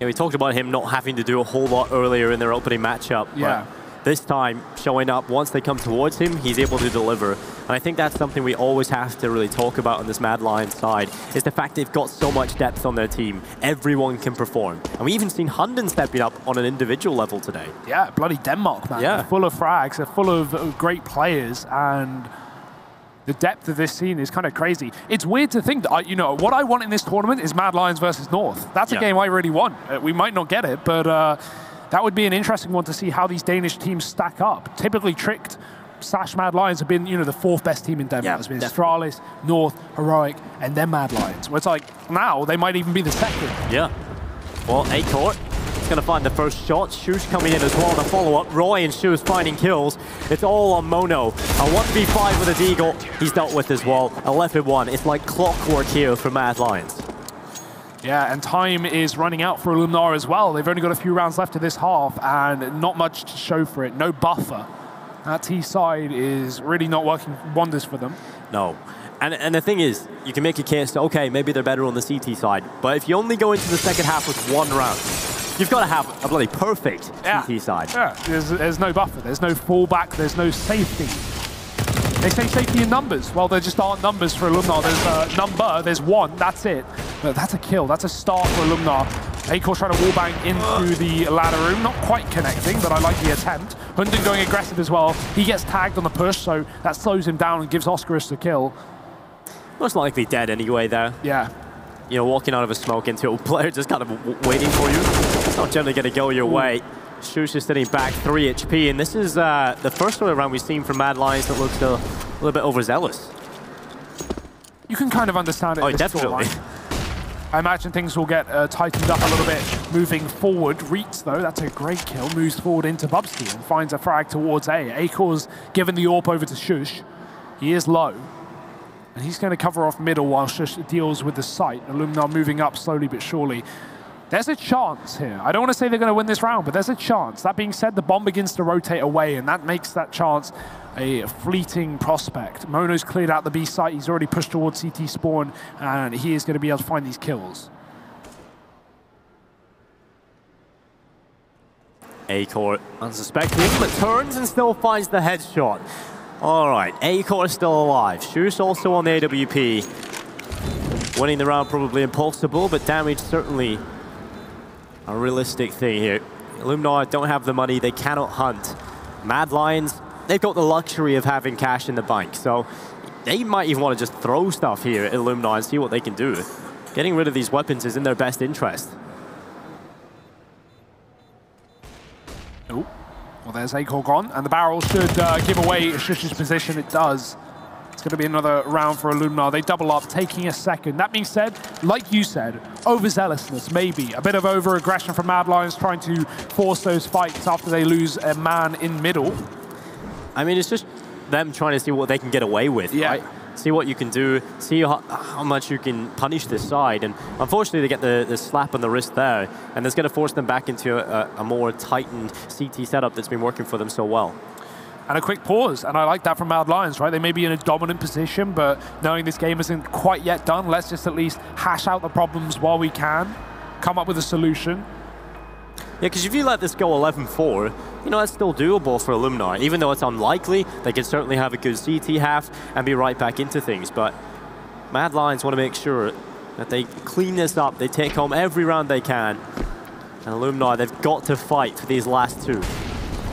Yeah, we talked about him not having to do a whole lot earlier in their opening matchup. Yeah. But this time, showing up, once they come towards him, he's able to deliver. And I think that's something we always have to really talk about on this Mad Lions side, is the fact they've got so much depth on their team. Everyone can perform. And we even seen Hunden stepping up on an individual level today. Yeah, bloody Denmark, man. Yeah. They're full of frags, they're full of great players, and the depth of this scene is kind of crazy. It's weird to think that, what I want in this tournament is Mad Lions versus North. That's a game I really want. We might not get it, but that would be an interesting one to see how these Danish teams stack up. Typically Tricked / Mad Lions have been, the 4th best team in Denmark. Yeah, It's been Astralis, North, Heroic, and then Mad Lions. Where it's like, now they might even be the 2nd. Yeah. Well, Akor is going to find the first shot. Shush coming in as well to follow up. Roy and Shush finding kills. It's all on Mono. A 1v5 with a Deagle. He's dealt with as well. 11-1. It's like clockwork here for Mad Lions. Yeah, and time is running out for Illuminar as well. They've only got a few rounds left of this half, and not much to show for it. No buffer. That T side is really not working wonders for them. No. And the thing is, you can make a case, okay, maybe they're better on the CT side, but if you only go into the second half with 1 round, you've got to have a bloody perfect CT side. Yeah, there's no buffer, there's no fallback, there's no safety. They say safety in numbers. Well, there just aren't numbers for Illuminar. There's a number, there's one, that's it. But that's a kill, that's a start for Illuminar. Acor's trying to wallbang into the ladder room, not quite connecting, but I like the attempt. Hunden going aggressive as well. He gets tagged on the push, so that slows him down and gives Oscarus the kill. Most likely dead anyway there. Yeah. You know, walking out of a smoke into a player just kind of waiting for you. It's not generally going to go your way. Shush is sitting back 3 HP, and this is the first early round we've seen from Mad Lions that looks a little bit overzealous. You can kind of understand it. Oh, definitely. I imagine things will get tightened up a little bit moving forward. Reets, though, that's a great kill. Moves forward into Bubsky and finds a frag towards A. Acor's given the AWP over to Shush. He is low. And he's going to cover off middle while Shush deals with the site. Illuminar moving up slowly but surely. There's a chance here. I don't want to say they're going to win this round, but there's a chance. That being said, the bomb begins to rotate away, and that makes that chance a fleeting prospect. Mono's cleared out the B site. He's already pushed towards CT spawn, and he is going to be able to find these kills. Acor unsuspecting, but turns and still finds the headshot. All right, Acor is still alive. Shush also on the AWP. Winning the round probably impossible, but damage certainly a realistic thing here. Illuminar don't have the money, they cannot hunt. Mad Lions, they've got the luxury of having cash in the bank, so they might even want to just throw stuff here at Illuminar and see what they can do. Getting rid of these weapons is in their best interest. Oh, well, there's Acor gone, and the barrel should give away Shush's position. It does. It's going to be another round for Illuminar. They double up, taking a second. That being said, like you said, overzealousness, maybe. A bit of over-aggression from Mad Lions trying to force those fights after they lose a man in middle. I mean, it's just them trying to see what they can get away with, right? See what you can do, see how much you can punish this side. And unfortunately, they get the slap on the wrist there, and that's going to force them back into a more tightened CT setup that's been working for them so well. And a quick pause, and I like that from Mad Lions, right? They may be in a dominant position, but knowing this game isn't quite yet done, let's just at least hash out the problems while we can, come up with a solution. Yeah, because if you let this go 11-4, you know, that's still doable for Illuminar. Even though it's unlikely, they can certainly have a good CT half and be right back into things. But Mad Lions want to make sure that they clean this up, they take home every round they can. And Illuminar, they've got to fight for these last two.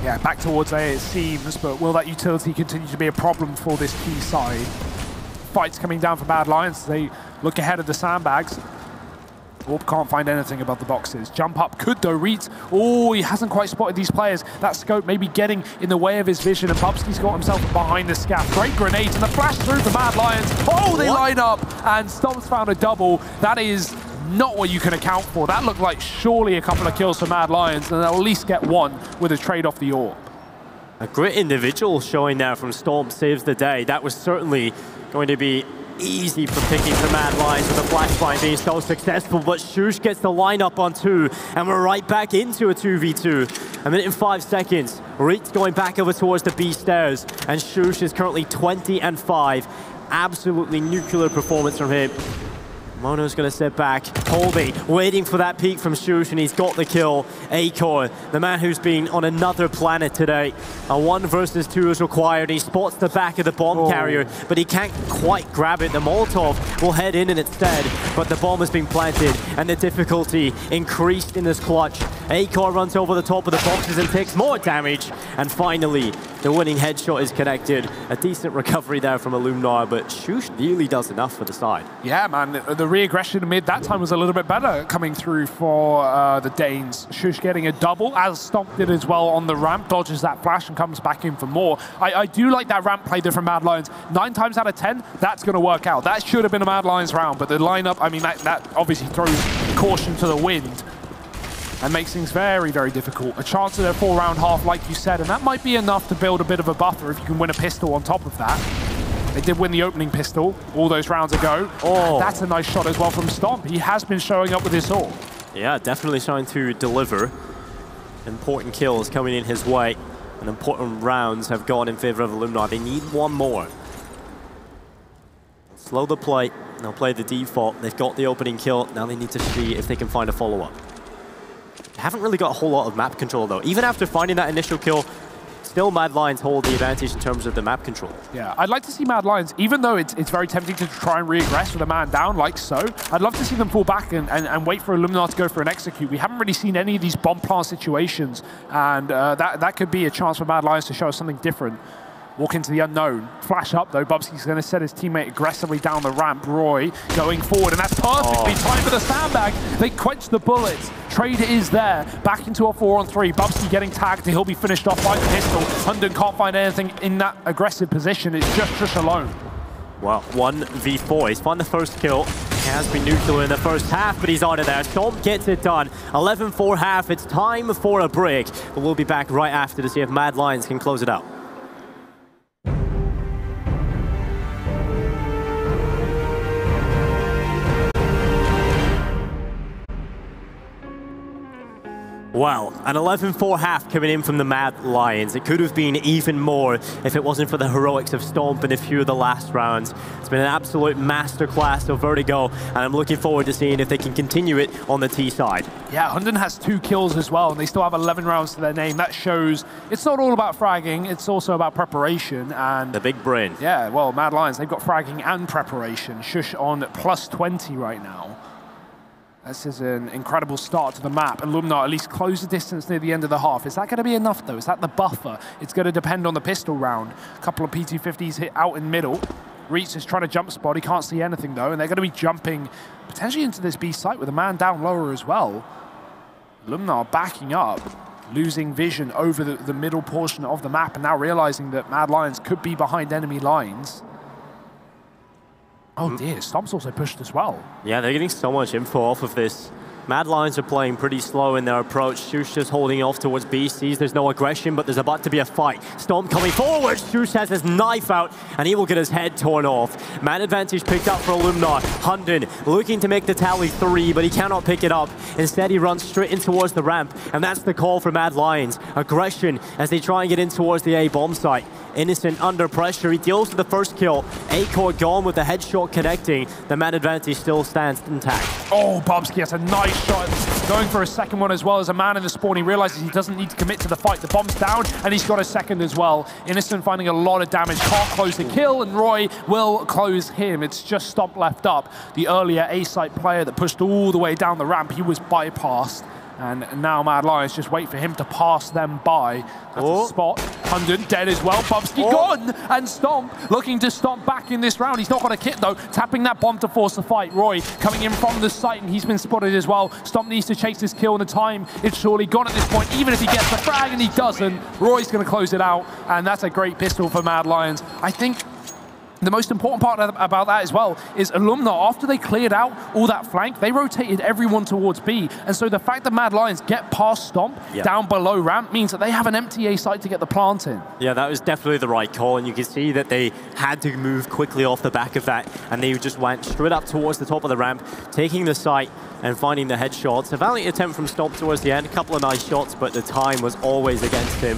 Yeah, back towards A it seems, but will that utility continue to be a problem for this key side? Fights coming down for Mad Lions. They look ahead of the sandbags. Orb can't find anything above the boxes. Jump up could though. Reeds, oh, he hasn't quite spotted these players. That scope may be getting in the way of his vision, and Bubsky's got himself behind the scaff. Great grenades, and the flash through for Mad Lions. Oh, they line up, and Stomp's found a double. That is not what you can account for. That looked like surely a couple of kills for Mad Lions, and they'll at least get one with a trade off the AWP. A great individual showing there from Stomp saves the day. That was certainly going to be easy for picking for Mad Lions with the flashbang being so successful, but Shush gets the lineup on 2, and we're right back into a 2v2. A minute and 5 seconds. Reet's going back over towards the B stairs, and Shush is currently 20-5. Absolutely nuclear performance from him. Mono's going to sit back, holding, waiting for that peek from Shush, and he's got the kill. Acor, the man who's been on another planet today. A 1 versus 2 is required. He spots the back of the bomb carrier, but he can't quite grab it. The Molotov will head in instead, but the bomb has been planted, and the difficulty increased in this clutch. Acor runs over the top of the boxes and takes more damage, and finally, the winning headshot is connected. A decent recovery there from Illuminar, but Shush really does enough for the side. Yeah, man, the re-aggression mid that time was a little bit better coming through for the Danes. Shush getting a double, as Stomp did as well on the ramp, dodges that flash and comes back in for more. I do like that ramp play there from Mad Lions. 9 times out of 10, that's going to work out. That should have been a Mad Lions round, but the lineup, I mean, that obviously throws caution to the wind and makes things very, very difficult. A chance at a 4-round half, like you said, and that might be enough to build a bit of a buffer if you can win a pistol on top of that. They did win the opening pistol all those rounds ago. Oh, that's a nice shot as well from Stomp. He has been showing up with his all. Yeah, definitely trying to deliver. Important kills coming in his way, and important rounds have gone in favor of Illuminar. They need one more. Slow the play. They'll play the default. They've got the opening kill. Now they need to see if they can find a follow-up. haven't really got a whole lot of map control, though. Even after finding that initial kill, still Mad Lions hold the advantage in terms of the map control. Yeah, I'd like to see Mad Lions, even though it's very tempting to try and re-aggress with a man down, like so, I'd love to see them pull back and wait for Illuminar to go for an execute. We haven't really seen any of these bomb plant situations, and that could be a chance for Mad Lions to show us something different. Walk into the unknown. Flash up, though. Bubsky's going to set his teammate aggressively down the ramp. Roy going forward, and that's perfectly timed for the sandbag. They quench the bullets. Trade is there. Back into a 4-on-3. Bubsky getting tagged, and he'll be finished off by the pistol. Hunden can't find anything in that aggressive position. It's just Trish alone. Well, 1v4. He's found the first kill. He has been nuclear in the first half, but he's on it there. Stomp gets it done. 11-4 half. It's time for a break. But we'll be back right after to see if Mad Lions can close it out. Well, an 11-4 half coming in from the Mad Lions. It could have been even more if it wasn't for the heroics of Stomp in a few of the last rounds. It's been an absolute masterclass of Vertigo, and I'm looking forward to seeing if they can continue it on the T side. Yeah, Hunden has 2 kills as well, and they still have 11 rounds to their name. That shows it's not all about fragging, it's also about preparation. And the big brain. Yeah, well, Mad Lions, they've got fragging and preparation. Shush on +20 right now. This is an incredible start to the map. Illuminar at least close the distance near the end of the half. Is that going to be enough, though? Is that the buffer? It's going to depend on the pistol round. A couple of P250s hit out in middle. Reach is trying to jump spot. He can't see anything, though, and they're going to be jumping potentially into this B site with a man down lower as well. Illuminar backing up, losing vision over the middle portion of the map, and now realizing that Mad Lions could be behind enemy lines. Oh dear, Stomp's also pushed as well. Yeah, they're getting so much info off of this. Mad Lions are playing pretty slow in their approach. Shush just holding off towards B. Sees there's no aggression, but there's about to be a fight. Stomp coming forward. Shush has his knife out, and he will get his head torn off. Man advantage picked up for Illuminar. Hunden looking to make the tally 3, but he cannot pick it up. Instead, he runs straight in towards the ramp, and that's the call for Mad Lions. Aggression as they try and get in towards the A bomb site. Innocent under pressure. He deals with the first kill. A-core gone with the headshot connecting. The man advantage still stands intact. Oh, Bubsky has a nice shot. Going for a second one as well. As a man in the spawn, he realizes he doesn't need to commit to the fight. The bomb's down, and he's got a second as well. Innocent finding a lot of damage. Can't close the kill, and Roy will close him. It's just Stomp left up. The earlier A-site player that pushed all the way down the ramp, he was bypassed. And now Mad Lions just wait for him to pass them by. That's a spot. Hunden dead as well. Bubsky gone. And Stomp looking to Stomp back in this round. He's not got a kit though. Tapping that bomb to force the fight. Roy coming in from the site, and he's been spotted as well. Stomp needs to chase this kill, and the time is surely gone at this point. Even if he gets the frag, and he doesn't, Roy's going to close it out. And that's a great pistol for Mad Lions. I think the most important part about that as well is Illuminar, after they cleared out all that flank, they rotated everyone towards B. And so the fact that Mad Lions get past Stomp down below ramp means that they have an empty A site to get the plant in. Yeah, that was definitely the right call, and you can see that they had to move quickly off the back of that, and they just went straight up towards the top of the ramp, taking the site and finding the headshots. A valiant attempt from Stomp towards the end, a couple of nice shots, but the time was always against him.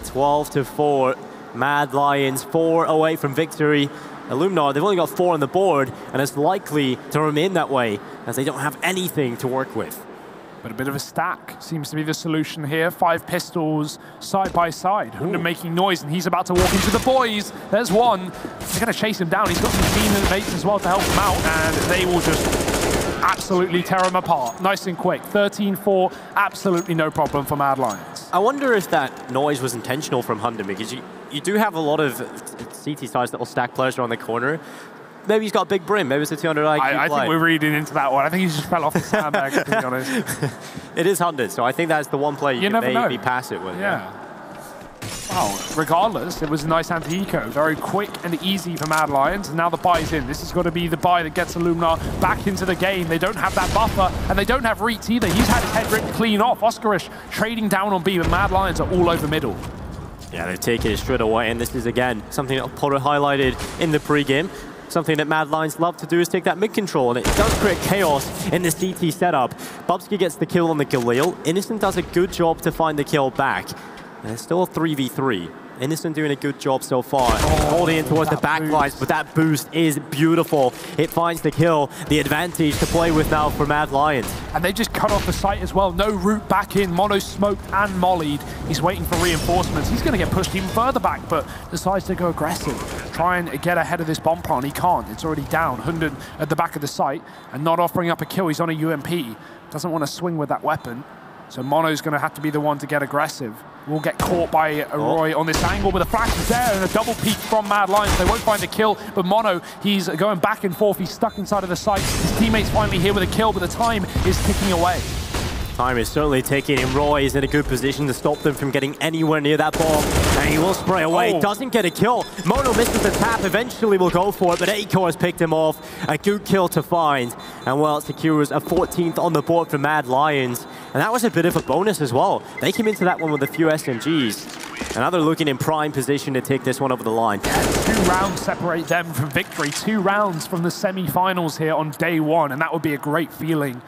12-4. Mad Lions 4 away from victory. Illuminar, they've only got 4 on the board, and it's likely to remain that way as they don't have anything to work with. But a bit of a stack seems to be the solution here. 5 pistols side by side. Hunden making noise, and he's about to walk into the boys. There's one. They're going to chase him down. He's got some teammates as well to help him out, and they will just absolutely tear him apart. Nice and quick. 13-4, absolutely no problem for Mad Lions. I wonder if that noise was intentional from Hunden, because you do have a lot of CT sides that will stack players around the corner. Maybe he's got a big brim. Maybe it's a 200 IQ I think we're reading into that one. I think he just fell off the sandbag, to be honest. It is Hunden, so I think that's the one play you can maybe pass it with. Yeah. Well, regardless, it was a nice anti-eco. Very quick and easy for Mad Lions. And now the buy's in. This has got to be the buy that gets Illuminar back into the game. They don't have that buffer, and they don't have Reach either. He's had his head ripped clean off. Oscarish trading down on B, but Mad Lions are all over middle. Yeah, they've taken it straight away, and this is, again, something that Potter highlighted in the pregame. Something that Mad Lions love to do is take that mid-control, and it does create chaos in the CT setup. Bubsky gets the kill on the Galil. Innocent does a good job to find the kill back. And it's still a 3v3. Innocent doing a good job so far, holding in towards the back lines, but that boost is beautiful. It finds the kill, the advantage to play with now for Mad Lions. And they just cut off the site as well. No route back in. Mono smoked and mollied. He's waiting for reinforcements. He's going to get pushed even further back, but decides to go aggressive. Try and get ahead of this bomb plant. He can't. It's already down. Hunden at the back of the site and not offering up a kill. He's on a UMP. Doesn't want to swing with that weapon. So Mono's going to have to be the one to get aggressive. Will get caught by Roy on this angle, but the flash is there and a double peek from Mad Lions. They won't find the kill, but Mono, he's going back and forth. He's stuck inside of the site. His teammate's finally here with a kill, but the time is ticking away. Time is certainly ticking, and Roy is in a good position to stop them from getting anywhere near that bomb. And he will spray away, doesn't get a kill. Mono misses the tap, eventually will go for it, but Acor has picked him off. A good kill to find. And well, it secures a 14th on the board for Mad Lions. And that was a bit of a bonus as well. They came into that one with a few SMGs. And now they're looking in prime position to take this one over the line. 2 rounds separate them from victory. 2 rounds from the semi-finals here on day 1, and that would be a great feeling.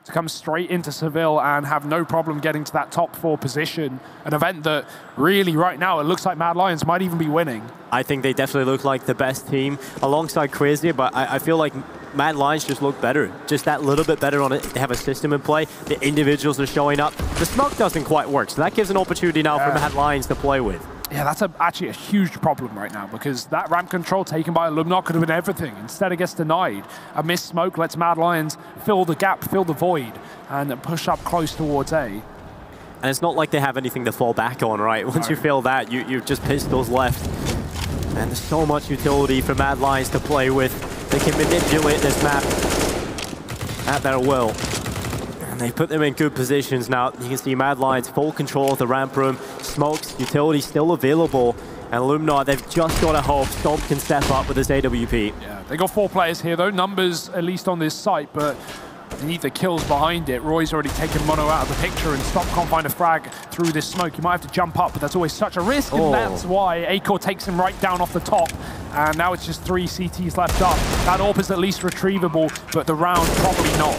To come straight into Seville and have no problem getting to that top 4 position. An event that really right now, it looks like Mad Lions might even be winning. I think they definitely look like the best team alongside Crazy, but I feel like Mad Lions just look better. Just that little bit better on it. They have a system in play. The individuals are showing up. The smoke doesn't quite work, so that gives an opportunity now for Mad Lions to play with. Yeah, that's actually a huge problem right now because that ramp control taken by Illuminar could have been everything. Instead, it gets denied. A missed smoke lets Mad Lions fill the gap, fill the void, and push up close towards A. And it's not like they have anything to fall back on, right? Once you feel that, you've just pistols left. And there's so much utility for Mad Lions to play with. They can manipulate this map at their will. And they put them in good positions now. You can see Mad Lions full control of the ramp room. Smokes, utility still available. And Illuminar, they've just got to hope Stomp can step up with this AWP. Yeah, they got 4 players here though. Numbers at least on this site, but they need the kills behind it. Roy's already taken Mono out of the picture and Stomp can't find a frag through this smoke. You might have to jump up, but that's always such a risk, and that's why Acor takes him right down off the top. And now it's just 3 CTs left up. That AWP is at least retrievable, but the round probably not.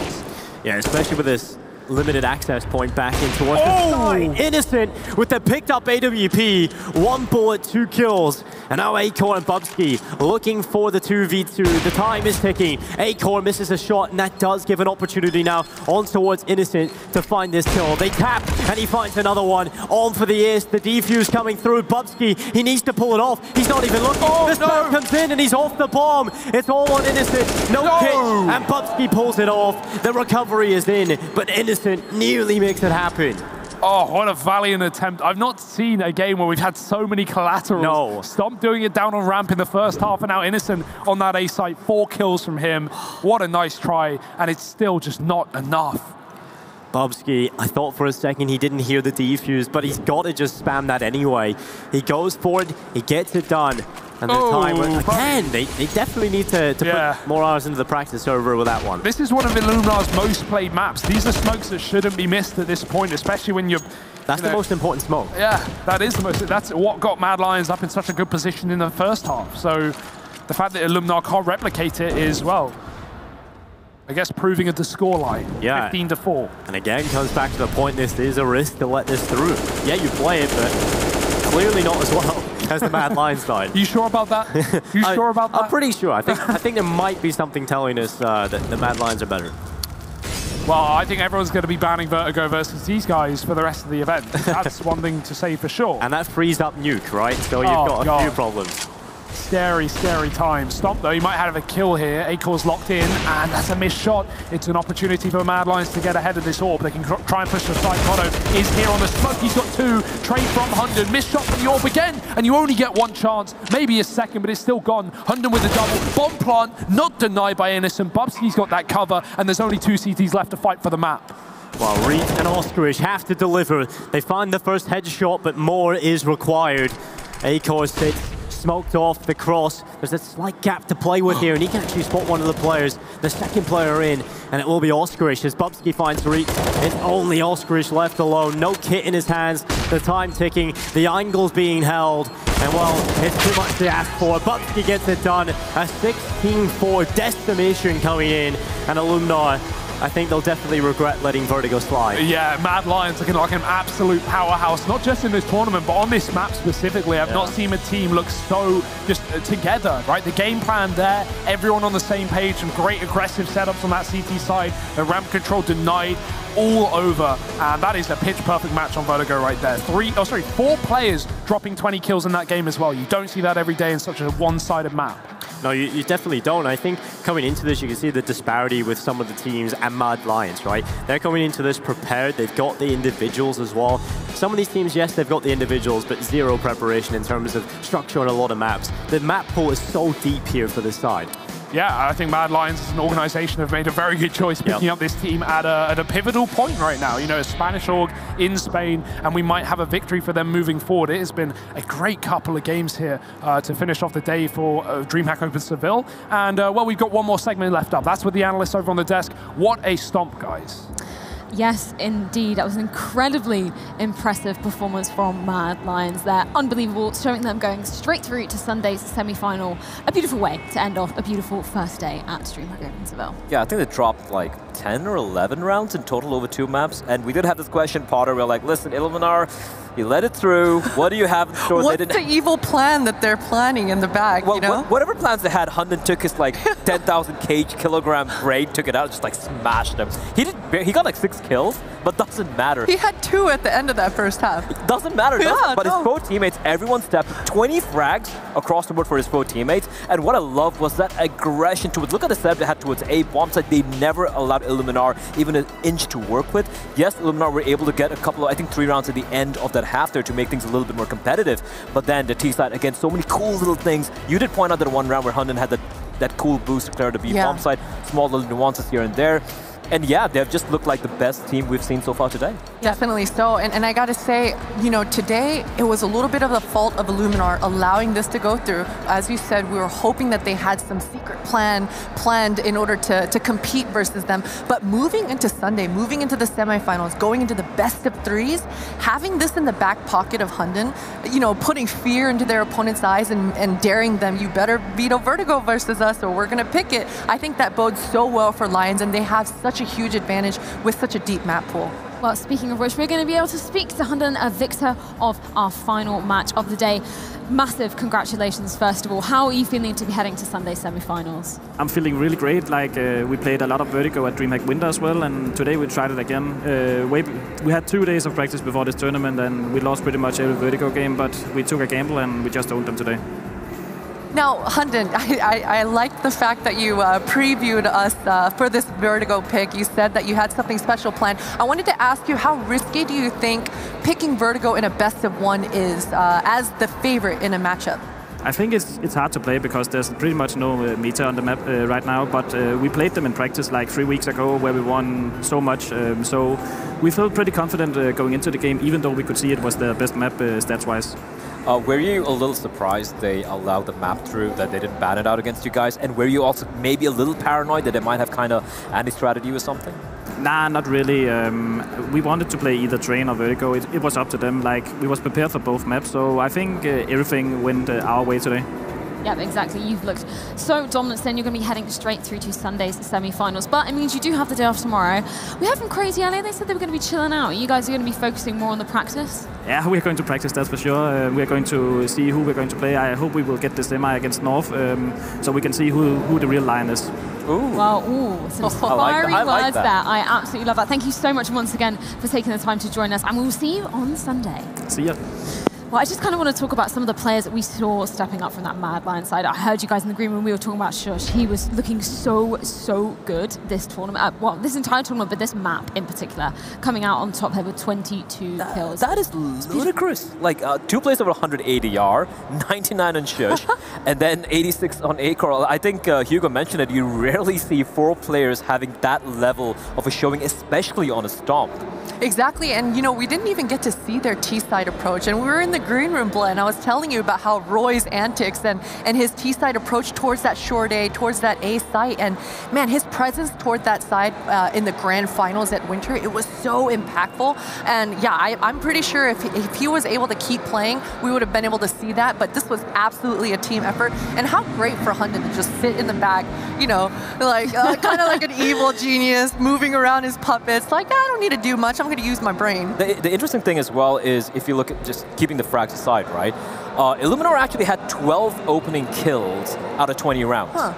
Yeah, especially with this limited access point back in towards the side. Innocent with the picked up AWP. 1 bullet, 2 kills. And now Acor and Bubsky looking for the 2v2. The time is ticking. Acor misses a shot, and that does give an opportunity now on towards Innocent to find this kill. They tap, and he finds another one. On for the ace. The defuse coming through. Bubsky, he needs to pull it off. He's not even looking. The smoke comes in, and he's off the bomb. It's all on Innocent. No hit, and Bubsky pulls it off. The recovery is in, but Innocent nearly makes it happen. Oh, what a valiant attempt. I've not seen a game where we've had so many collaterals. No. Stomp doing it down on ramp in the first half, and now Innocent on that A site. 4 kills from him. What a nice try, and it's still just not enough. Bubsky, I thought for a second he didn't hear the defuse, but he's got to just spam that anyway. He goes for it, he gets it done. And the time, again, they definitely need to put more hours into the practice server with that one. This is one of Illuminar's most played maps. These are smokes that shouldn't be missed at this point, especially when you're... That's the most important smoke. Yeah, that is the most... That's what got Mad Lions up in such a good position in the first half. So the fact that Illuminar can't replicate it is, well, I guess proving at the scoreline. 15-4. And again, comes back to the point, this is a risk to let this through. Yeah, you play it, but clearly not as well as the Mad Lions side. You sure about that? You sure about that? I'm pretty sure. I think there might be something telling us that the Mad Lions are better. Well, I think everyone's going to be banning Vertigo versus these guys for the rest of the event. That's one thing to say for sure. And that frees up Nuke, right? So you've got a few problems. Scary, scary time. Stomp, though, he might have a kill here. Acor's locked in, and that's a missed shot. It's an opportunity for Mad Lions to get ahead of this AWP. They can try and push the side. Mono is here on the smoke. He's got 2. Trade from Hunden. Missed shot from the AWP again, and you only get 1 chance. Maybe a second, but it's still gone. Hunden with the double. Bomb plant, not denied by Innocent. Bubsky's got that cover, and there's only 2 CTs left to fight for the map. Well, Reed and Ostrich have to deliver. They find the first headshot, but more is required. Acor sits smoked off the cross. There's a slight gap to play with here, and he can actually spot one of the players. The second player in, and it will be Ostrich as Bubsky finds Reed. It's only Ostrich left alone. No kit in his hands. The time ticking. The angle's being held. And well, it's too much to ask for. Bubsky gets it done. A 16-4 decimation coming in, and Illuminar I think they'll definitely regret letting Vertigo slide. Yeah, Mad Lions looking like an absolute powerhouse, not just in this tournament, but on this map specifically. I've not seen a team look so just together, right? The game plan there, everyone on the same page, some great aggressive setups on that CT side, the ramp control denied, all over, and that is a pitch-perfect match on Vertigo right there. 4 players dropping 20 kills in that game as well. You don't see that every day in such a one-sided map. No, you definitely don't. I think coming into this, you can see the disparity with some of the teams and Mad Lions, right? They're coming into this prepared. They've got the individuals as well. Some of these teams, yes, they've got the individuals, but zero preparation in terms of structure on a lot of maps. The map pool is so deep here for this side. Yeah, I think Mad Lions as an organization have made a very good choice picking up this team at a pivotal point right now. You know, a Spanish org in Spain, and we might have a victory for them moving forward. It has been a great couple of games here to finish off the day for DreamHack Open Seville. And, well, we've got one more segment left up. That's with the analysts over on the desk. What a stomp, guys. Yes, indeed. That was an incredibly impressive performance from Mad Lions there. Unbelievable, showing them going straight through to Sunday's semi-final. A beautiful way to end off a beautiful first day at DreamHack Open Seville. Yeah, I think they dropped like 10 or 11 rounds in total over 2 maps. And we did have this question, Potter. We're like, listen, Illuminar, you let it through. What do you have in store? What's the evil plan that they're planning in the bag, well, you know? Whatever plans they had, Hunden took his like 10,000 kilogram brain, took it out, just like smashed him. He got like 6 kills, but doesn't matter. He had 2 at the end of that first half. Doesn't matter, does Yeah, it? But his pro teammates, everyone stepped 20 frags across the board for his pro teammates. And what I loved was that aggression towards, look at the setup they had towards A bomb site. They never allowed Illuminar even an inch to work with. Yes, Illuminar were able to get a couple of, I think 3 rounds at the end of that half there to make things a little bit more competitive. But then the T side, again, so many cool little things. You did point out that one round where Hunden had that cool boost to clear the B bomb side, small little nuances here and there. And yeah, they've just looked like the best team we've seen so far today. Definitely so. And I got to say, you know, today it was a little bit of the fault of Illuminar allowing this to go through. As you said, we were hoping that they had some secret planned in order to compete versus them. But moving into Sunday, moving into the semifinals, going into the best of 3s, having this in the back pocket of Hunden, you know, putting fear into their opponent's eyes and daring them, you better veto Vertigo versus us or we're going to pick it. I think that bodes so well for Lions, and they have such a huge advantage with such a deep map pool. Well, speaking of which, we're going to be able to speak to Hunden, a victor of our final match of the day. Massive congratulations, first of all. How are you feeling to be heading to Sunday's semi-finals? I'm feeling really great. Like we played a lot of Vertigo at DreamHack Winter as well, and today we tried it again. We had 2 days of practice before this tournament, and we lost pretty much every Vertigo game, but we took a gamble and we just owned them today. Now, Hunden, I liked the fact that you previewed us for this Vertigo pick. You said that you had something special planned. I wanted to ask you, how risky do you think picking Vertigo in a best-of-1 is as the favorite in a matchup? I think it's hard to play because there's pretty much no meta on the map right now, but we played them in practice like 3 weeks ago where we won so much. So we felt pretty confident going into the game, even though we could see it was the best map stats-wise. Were you a little surprised they allowed the map through, that they didn't ban it out against you guys? And were you also maybe a little paranoid that they might have kind of anti-strategy or something? Nah, not really. We wanted to play either Train or Vertigo. It was up to them. Like, we was prepared for both maps, so I think everything went our way today. Yeah, exactly. You've looked so dominant, then you're going to be heading straight through to Sunday's semi-finals. But it means you do have the day off tomorrow. We heard from Crazy earlier, they said they were going to be chilling out. You guys are going to be focusing more on the practice? Yeah, we're going to practice, that's for sure. We're going to see who we're going to play. I hope we will get the semi against North, so we can see who the real Lion is. Ooh. Well, some fiery words there. I absolutely love that. Thank you so much once again for taking the time to join us, and we'll see you on Sunday. See ya. Well, I just kind of want to talk about some of the players that we saw stepping up from that Mad Lion side. I heard you guys in the green room, we were talking about Shush. He was looking so good this tournament. Well, this entire tournament, but this map in particular, coming out on top here with 22 kills. That is ludicrous. Like 2 plays over 100 ADR, 99 on Shush, and then 86 on A-Coral. I think Hugo mentioned it, you rarely see 4 players having that level of a showing, especially on a stomp. Exactly, and you know, we didn't even get to see their T-side approach, and we were in the the green room, Blaine. I was telling you about how Roy's antics and his T-side approach towards that short A, towards that A site, and man, his presence toward that side in the grand finals at Winter, it was so impactful. And yeah, I'm pretty sure if he was able to keep playing, we would have been able to see that, but this was absolutely a team effort. And how great for Hunden to just sit in the back, you know, like kind of like an evil genius, moving around his puppets, like, I don't need to do much, I'm going to use my brain. The interesting thing as well is, if you look at just keeping the frags aside, right? Illuminar actually had 12 opening kills out of 20 rounds. Huh.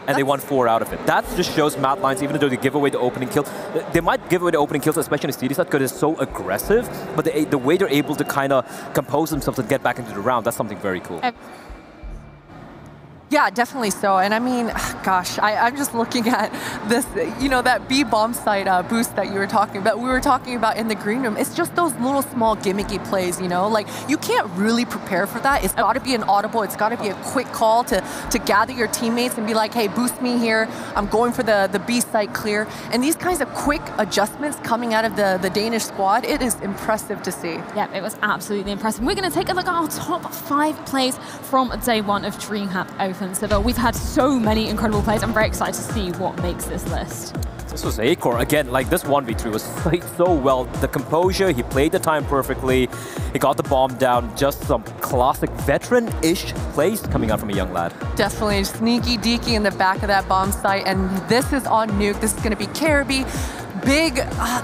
And they won 4 out of it. That just shows Mad Lions, even though they give away the opening kills, they might give away the opening kills, especially in the CD side, because it's so aggressive, but the way they're able to kind of compose themselves and get back into the round, that's something very cool. Yeah, definitely so. And I mean, gosh, I'm just looking at this, you know, that B bomb site boost that you were talking about, we were talking about in the green room. It's just those little small gimmicky plays, you know, like you can't really prepare for that. It's got to be an audible. It's got to be a quick call to gather your teammates and be like, hey, boost me here. I'm going for the B site clear. And these kinds of quick adjustments coming out of the Danish squad, it is impressive to see. Yeah, it was absolutely impressive. We're going to take a look at our top 5 plays from day 1 of DreamHack Open. So we've had so many incredible plays. I'm very excited to see what makes this list. This was Acor. Again, like this 1v3 was played so well. The composure, he played the time perfectly. He got the bomb down. Just some classic veteran-ish plays coming out from a young lad. Definitely sneaky deaky in the back of that bomb site. And this is on Nuke. This is going to be Caribbean. Big,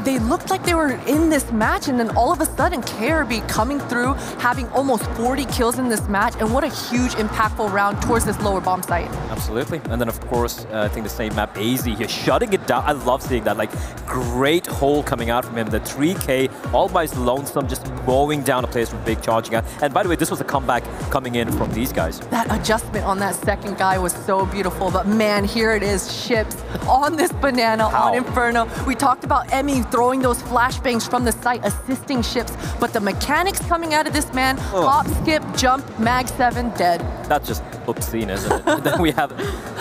they looked like they were in this match, and then all of a sudden, Caribbean coming through, having almost 40 kills in this match, and what a huge, impactful round towards this lower bomb site. Absolutely. And then, of course, I think the same map, AZ here, shutting it down. I love seeing that, like, great hole coming out from him. The 3K, all by his lonesome, just mowing down the players from Big, charging out. And by the way, this was a comeback coming in from these guys. That adjustment on that second guy was so beautiful, but man, here it is, ships on this banana, on Inferno. We talked about Emmy throwing those flashbangs from the site, assisting ships, but the mechanics coming out of this man, hop, skip, jump, mag 7, dead. That's just obscene, isn't it? And then we have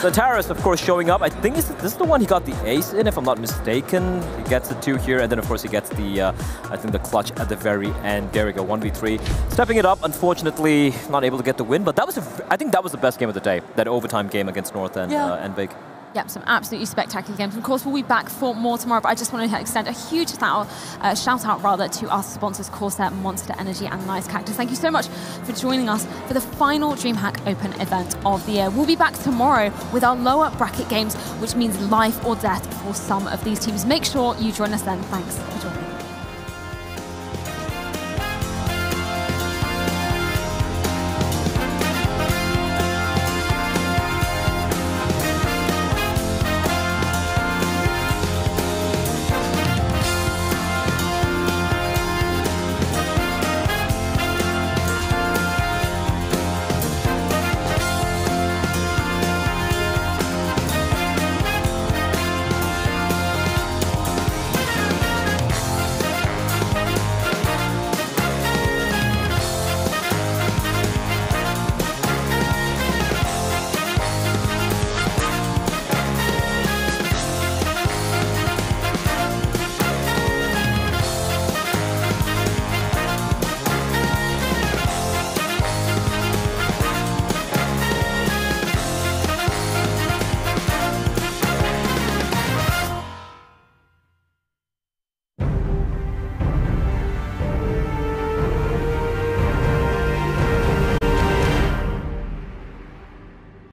Zantaris, of course, showing up. I think this is the one he got the ace in, if I'm not mistaken. He gets the 2 here, and then, of course, he gets the, I think, the clutch at the very end. There we go, 1v3. Stepping it up, unfortunately, not able to get the win, but that was, I think that was the best game of the day, that overtime game against North and Big. Yep, some absolutely spectacular games. Of course, we'll be back for more tomorrow, but I just want to extend a huge shout out to our sponsors, Corsair, Monster Energy, and Nice Cactus. Thank you so much for joining us for the final DreamHack Open event of the year. We'll be back tomorrow with our lower bracket games, which means life or death for some of these teams. Make sure you join us then. Thanks for joining us.